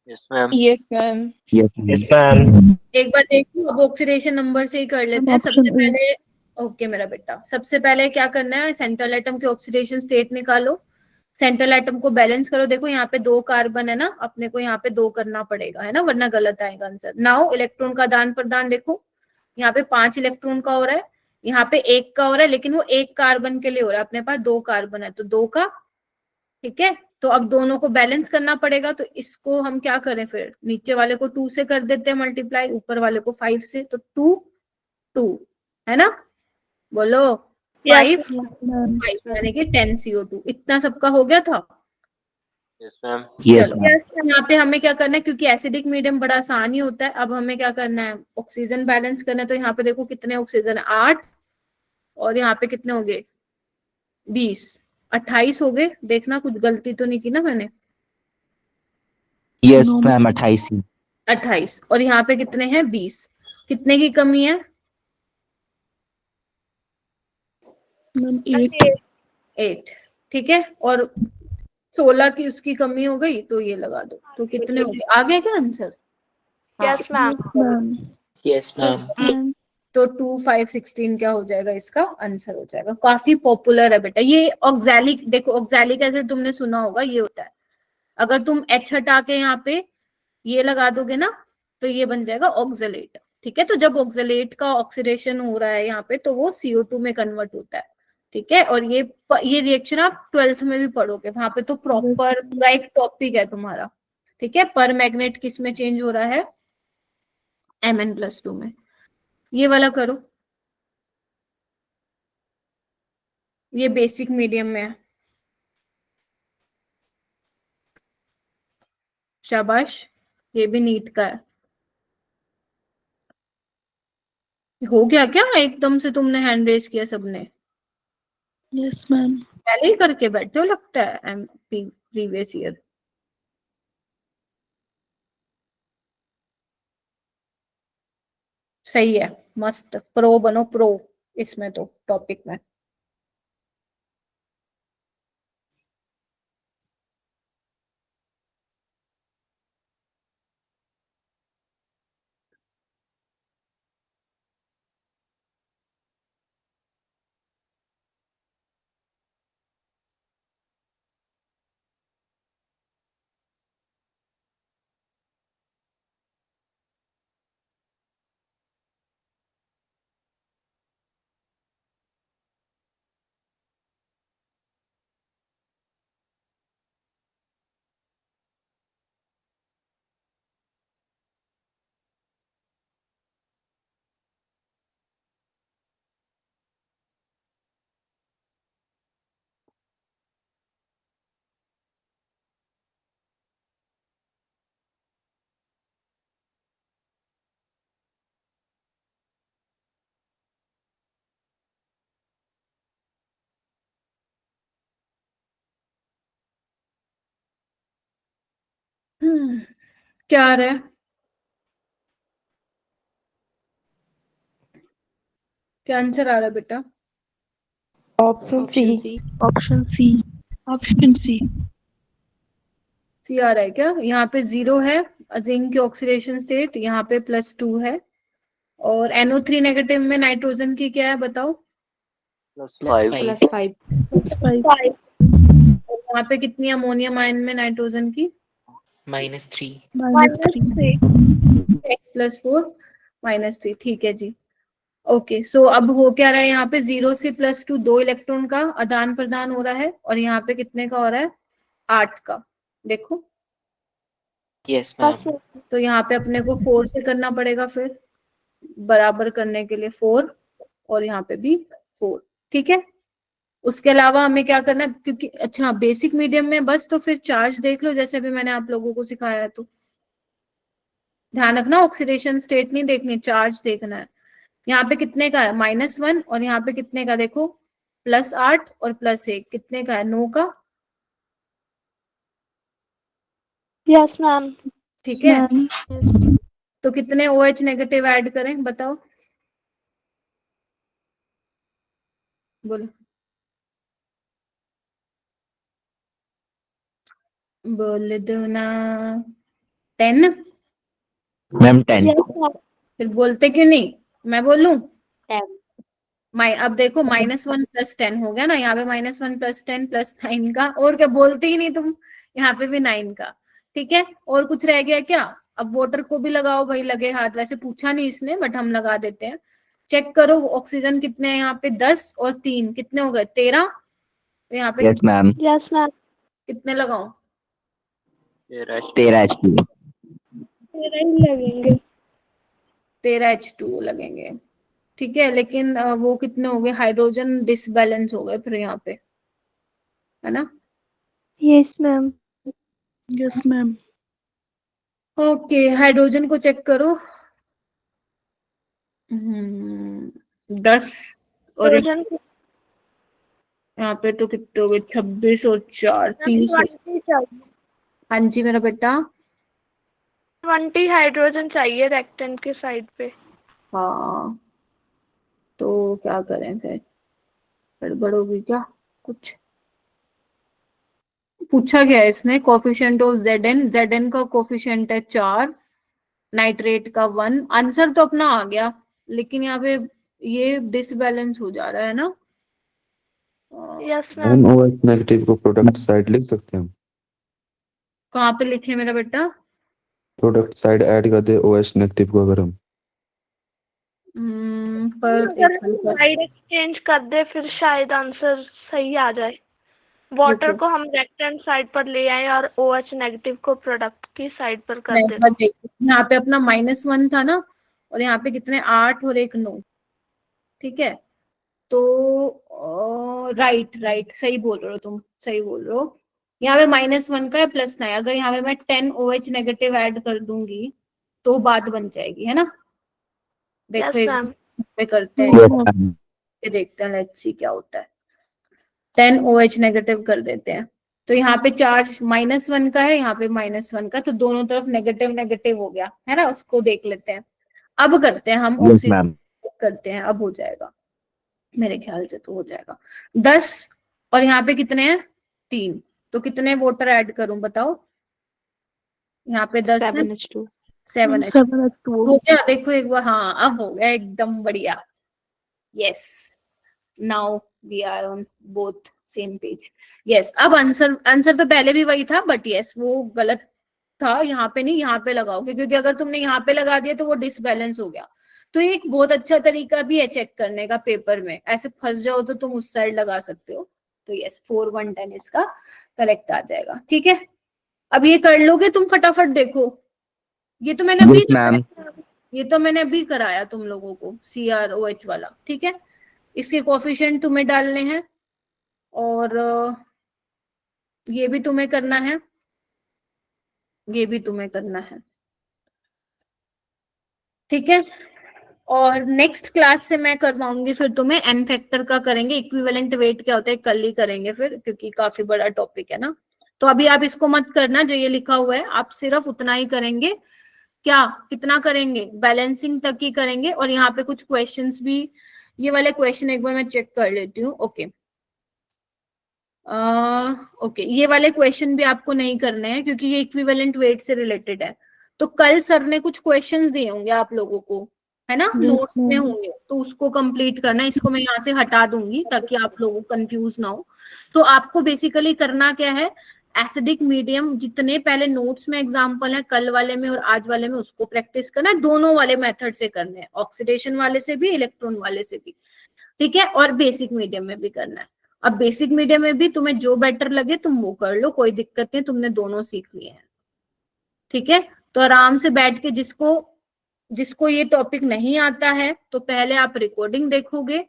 Speaker 7: Yes ma'am.
Speaker 5: Yes, ma'am.
Speaker 8: Yes ma'am.
Speaker 1: एक बार देखो, अब ऑक्सीडेशन नंबर से ही कर लेते हैं।
Speaker 3: Option
Speaker 1: सबसे
Speaker 3: A.
Speaker 1: पहले ओके मेरा बेटा, सबसे पहले क्या करना है, सेंट्रल एटम की ऑक्सीडेशन स्टेट निकालो। सेंट्रल एटम को बैलेंस करो। देखो यहाँ पे 2 कार्बन है ना, अपने को यहाँ पे 2 करना पड़ेगा, है ना, वरना गलत आएगा आंसर। नाउ इलेक्ट्रॉन का आदान प्रदान देखो, यहाँ पे 5 इलेक्ट्रॉन का हो रहा है, यहाँ पे 1 का हो रहा है, लेकिन वो 1 कार्बन के लिए हो रहा है, अपने पास 2 कार्बन है तो 2 का। ठीक है, तो अब दोनों को बैलेंस करना पड़ेगा, तो इसको हम क्या करें फिर, नीचे वाले को 2 से कर देते हैं मल्टीप्लाई, ऊपर वाले को 5 से, तो 2 2 है ना, बोलो 5 5 यानी कि 10 CO2। इतना सबका हो गया था।
Speaker 8: Yes ma'am.
Speaker 1: चलो यहाँ पे हमें क्या करना है, क्योंकि एसिडिक मीडियम बड़ा आसान ही होता है, अब हमें क्या करना है, ऑक्सीजन बैलेंस करना है। तो यहाँ पे देखो कितने ऑक्सीजन है, 8, और यहाँ पे कितने हो गए, 20, 28 हो गए। देखना कुछ गलती तो नहीं की ना मैंने।
Speaker 8: Yes ma'am 28।
Speaker 1: 28, और यहाँ पे कितने हैं, 20। कितने की कमी है,
Speaker 3: मैम 8।
Speaker 1: 8। ठीक है, और 16 की उसकी कमी हो गई, तो ये लगा दो, तो कितने हो गए, आ गए क्या answer.
Speaker 2: Yes ma'am.
Speaker 3: Ma'am
Speaker 7: yes ma'am.
Speaker 1: तो 2 5 16 क्या हो जाएगा, इसका आंसर हो जाएगा। काफी पॉपुलर है बेटा ये ऑक्सैलिक। देखो ऑक्सैलिक एसिड तुमने सुना होगा, ये होता है, अगर तुम H हटा के यहाँ पे ये लगा दोगे ना, तो ये बन जाएगा ऑक्सलेट। ठीक है, तो जब ऑक्सलेट का ऑक्सीडेशन हो रहा है यहाँ पे, तो वो CO2 में कन्वर्ट होता है। ठीक है, और ये रिएक्शन आप 12th में भी पढ़ोगे, वहां पे तो प्रॉपर पूरा एक टॉपिक है तुम्हारा। ठीक है, पर मैग्नेट किस में चेंज हो रहा है, Mn+2 में। ये वाला करो, ये बेसिक मीडियम में है। शाबाश, ये भी नीट का है। हो गया क्या, एकदम से तुमने हैंड रेज किया सबने,
Speaker 3: यस मैम।
Speaker 1: पहले ही करके बैठे हो लगता है MP प्रीवियस ईयर। सही है, मस्त, प्रो बनो प्रो इसमें तो टॉपिक में। क्या आ रहा है, क्या आंसर आ रहा है बेटा,
Speaker 3: option C. Option C. Option C.
Speaker 1: C आ रहा है क्या, यहाँ पे 0 है जिंक की ऑक्सीडेशन स्टेट, यहाँ पे +2 है, और NO3 नेगेटिव में नाइट्रोजन की क्या है बताओ,
Speaker 7: +5।
Speaker 10: +5।
Speaker 1: और यहाँ पे कितनी अमोनियम आयन में नाइट्रोजन की,
Speaker 7: -3।
Speaker 1: X+4 -3। ठीक है जी, ओके। सो अब हो क्या रहा है, यहाँ पे 0 से +2 2 इलेक्ट्रॉन का आदान प्रदान हो रहा है, और यहाँ पे कितने का हो रहा है, 8 का। देखो,
Speaker 7: यस मैम।
Speaker 1: तो यहाँ पे अपने को 4 से करना पड़ेगा फिर, बराबर करने के लिए 4, और यहाँ पे भी 4। ठीक है, उसके अलावा हमें क्या करना है, क्योंकि अच्छा बेसिक मीडियम में बस, तो फिर चार्ज देख लो जैसे भी मैंने आप लोगों को सिखाया है। तो ध्यान रखना, ऑक्सीडेशन स्टेट नहीं देखनी, चार्ज देखना है। यहाँ पे कितने का है, -1, और यहाँ पे कितने का देखो, +8 और +1, कितने का है, 9 का।
Speaker 2: Yes ma'am.
Speaker 1: ठीक है, तो कितने OH नेगेटिव ऐड करें बताओ, बोलो, बोल दो ना, 10।
Speaker 8: मैम 10।
Speaker 1: फिर बोलते क्यों नहीं, मैं बोलूं,
Speaker 2: 10।
Speaker 1: अब देखो -1 + 10 हो गया ना, यहाँ पे -1 + 10 + 9 का, और क्या बोलते ही नहीं तुम, यहाँ पे भी 9 का। ठीक है, और कुछ रह गया क्या? अब वाटर को भी लगाओ भाई, लगे हाथ, वैसे पूछा नहीं इसने बट हम लगा देते हैं। चेक करो ऑक्सीजन कितने हैं यहाँ पे, 10 और 3 कितने हो गए, 13। तो यहाँ पे
Speaker 8: यस मैम।
Speaker 2: Yes ma'am.
Speaker 1: कितने लगाऊं?
Speaker 8: 13 H2।
Speaker 2: 13 ही लगेंगे।
Speaker 1: 13 H2O लगेंगे। ठीक है, लेकिन वो कितने हो गए, हाइड्रोजन डिसबैलेंस हो गए फिर यहाँ पे, है ना?
Speaker 2: Yes ma'am.
Speaker 3: Yes, ma'am.
Speaker 1: Okay, hydrogen को चेक करो। 10 और
Speaker 2: हाइड्रोजन
Speaker 1: यहाँ पे तो कितने हो गए, 26 और 4 30।
Speaker 2: 20 चाहिए।
Speaker 1: हाँ जी मेरा बेटा।
Speaker 2: 20 हाइड्रोजन चाहिए रेक्टेंट के साइड पे।
Speaker 1: हाँ, तो क्या करें फिर, गड़बड़ होगी क्या कुछ? पूछा गया है इसने, कोफिशिएंट ऑफ Zn का कोफिशिएंट है 4, नाइट्रेट का 1। आंसर तो अपना आ गया, लेकिन यहाँ पे ये डिसबैलेंस हो जा रहा है ना।
Speaker 2: Yes ma'am.
Speaker 4: OH नेगेटिव को प्रोडक्ट साइड लिख सकते हैं हम।
Speaker 1: कहाँ पे लिखे मेरा बेटा?
Speaker 4: प्रोडक्ट साइड ऐड कर दे OH नेगेटिव को अगर हम।
Speaker 1: पर
Speaker 2: अगर साइड एक्सचेंज कर दे फिर शायद आंसर सही आ जाए। वाटर
Speaker 1: रुको।
Speaker 2: को हम रेक्टेंट साइड पर ले आए और OH नेगेटिव को प्रोडक्ट की साइड पर कर
Speaker 1: नहीं,
Speaker 2: दे।
Speaker 1: बस देखो, यहाँ पे अपना -1 था ना, और यहाँ पे कितने 8 और 1 9। ठीक है, तो राइट सही बोल रहे हो तुम, सही बोल रहे हो। यहाँ पे -1 का है, प्लस ना है। अगर यहाँ पे मैं 10 OH नेगेटिव ऐड कर दूंगी तो बात बन जाएगी, है ना? देखो
Speaker 2: यस
Speaker 1: एक
Speaker 2: मैम।
Speaker 1: पे करते
Speaker 8: यस
Speaker 1: हैं,
Speaker 8: मैम।
Speaker 1: ये देखते हैं, लेट्स सी क्या होता है। 10 OH नेगेटिव कर देते हैं, तो यहाँ पे चार्ज -1 का है, यहाँ पे -1 का, तो दोनों तरफ नेगेटिव नेगेटिव हो गया, है ना? उसको देख लेते हैं। अब करते हैं हम
Speaker 8: यस
Speaker 1: ऑक्सीजन
Speaker 8: मैम।
Speaker 1: करते हैं, अब हो जाएगा मेरे ख्याल से, तो हो जाएगा 10 और यहाँ पे कितने हैं 3, तो कितने वाटर ऐड करूं बताओ? यहाँ पे 10 है,
Speaker 10: 7H2।
Speaker 1: 7
Speaker 3: 7H2O.
Speaker 1: हो गया, देखो एक बार, हाँ अब हो गया एकदम बढ़िया। Yes, now we are on both same page. Yes, अब आंसर तो पहले भी वही था, बट यस वो गलत था, यहाँ पे नहीं, यहाँ पे लगाओगे, क्योंकि अगर तुमने यहाँ पे लगा दिया तो वो डिसबैलेंस हो गया। तो एक बहुत अच्छा तरीका भी है चेक करने का पेपर में, ऐसे फंस जाओ तो तुम उस साइड लगा सकते हो। तो यस 4 1 10 इसका करेक्ट आ जाएगा। ठीक है, अब ये कर लोगे तुम फटाफट, देखो ये तो मैंने
Speaker 8: यस मैम।
Speaker 1: ये तो मैंने अभी कराया तुम लोगों को, CrOH वाला। ठीक है, इसके कोफिशिएंट तुम्हें डालने हैं, और ये भी तुम्हें करना है, ये भी तुम्हें करना है। ठीक है, और नेक्स्ट क्लास से मैं करवाऊंगी फिर तुम्हें एन फैक्टर का करेंगे, इक्विवेलेंट वेट क्या होता है कल ही करेंगे फिर, क्योंकि काफी बड़ा टॉपिक है ना। तो अभी आप इसको मत करना, जो ये लिखा हुआ है आप सिर्फ उतना ही करेंगे। क्या कितना करेंगे? बैलेंसिंग तक ही करेंगे, और यहाँ पे कुछ क्वेश्चंस भी, ये वाले क्वेश्चन एक बार मैं चेक कर लेती हूँ। ओके ओके, ये वाले क्वेश्चन भी आपको नहीं करने हैं, क्योंकि ये इक्विवेलेंट वेट से रिलेटेड है। तो कल सर ने कुछ क्वेश्चंस दिए होंगे आप लोगों को, है ना, नोट्स में होंगे, तो उसको कंप्लीट करना है। इसको मैं यहाँ से हटा दूंगी ताकि आप लोगों को कंफ्यूज ना हो। तो आपको बेसिकली करना क्या है, एसिडिक मीडियम जितने पहले नोट्स में एग्जांपल है कल वाले में और आज वाले में, उसको प्रैक्टिस करना है। दोनों वाले मेथड से करने हैं, ऑक्सीडेशन वाले से भी, इलेक्ट्रॉन वाले से भी। ठीक है, और बेसिक मीडियम में भी करना है। अब बेसिक मीडियम में भी तुम्हें जो बेटर लगे तुम वो कर लो, कोई दिक्कत नहीं, तुमने दोनों सीख लिए हैं। ठीक है, तो आराम से बैठ के, जिसको ये टॉपिक नहीं आता है तो पहले आप रिकॉर्डिंग देखोगे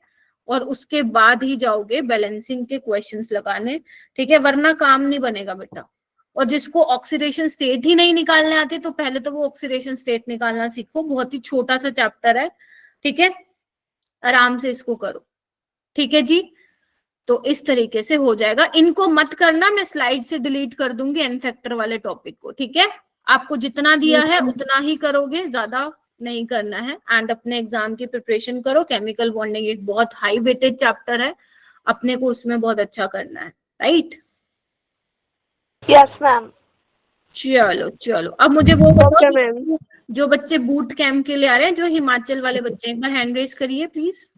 Speaker 1: और उसके बाद ही जाओगे बैलेंसिंग के क्वेश्चंस लगाने। ठीक है, वरना काम नहीं बनेगा बेटा। और जिसको ऑक्सीडेशन स्टेट ही नहीं निकालने आते तो पहले तो वो ऑक्सीडेशन स्टेट निकालना सीखो, बहुत ही छोटा सा चैप्टर है। ठीक है, आराम से इसको करो। ठीक है जी, तो इस तरीके से हो जाएगा। इनको मत करना, मैं स्लाइड से डिलीट कर दूंगी एन फैक्टर वाले टॉपिक को। ठीक है, आपको जितना दिया है उतना ही करोगे, ज्यादा नहीं करना है। एंड अपने एग्जाम की प्रिपरेशन करो। केमिकल बॉन्डिंग एक बहुत हाई वेटेड चैप्टर है, अपने को उसमें बहुत अच्छा करना है, राइट?
Speaker 2: Yes ma'am.
Speaker 1: चलो चलो, अब मुझे वो
Speaker 2: ओके
Speaker 1: बताओ,
Speaker 2: मैम।
Speaker 1: जो बच्चे बूट कैंप के लिए आ रहे हैं, जो हिमाचल वाले बच्चे, एक बार हैंड रेज करिए प्लीज।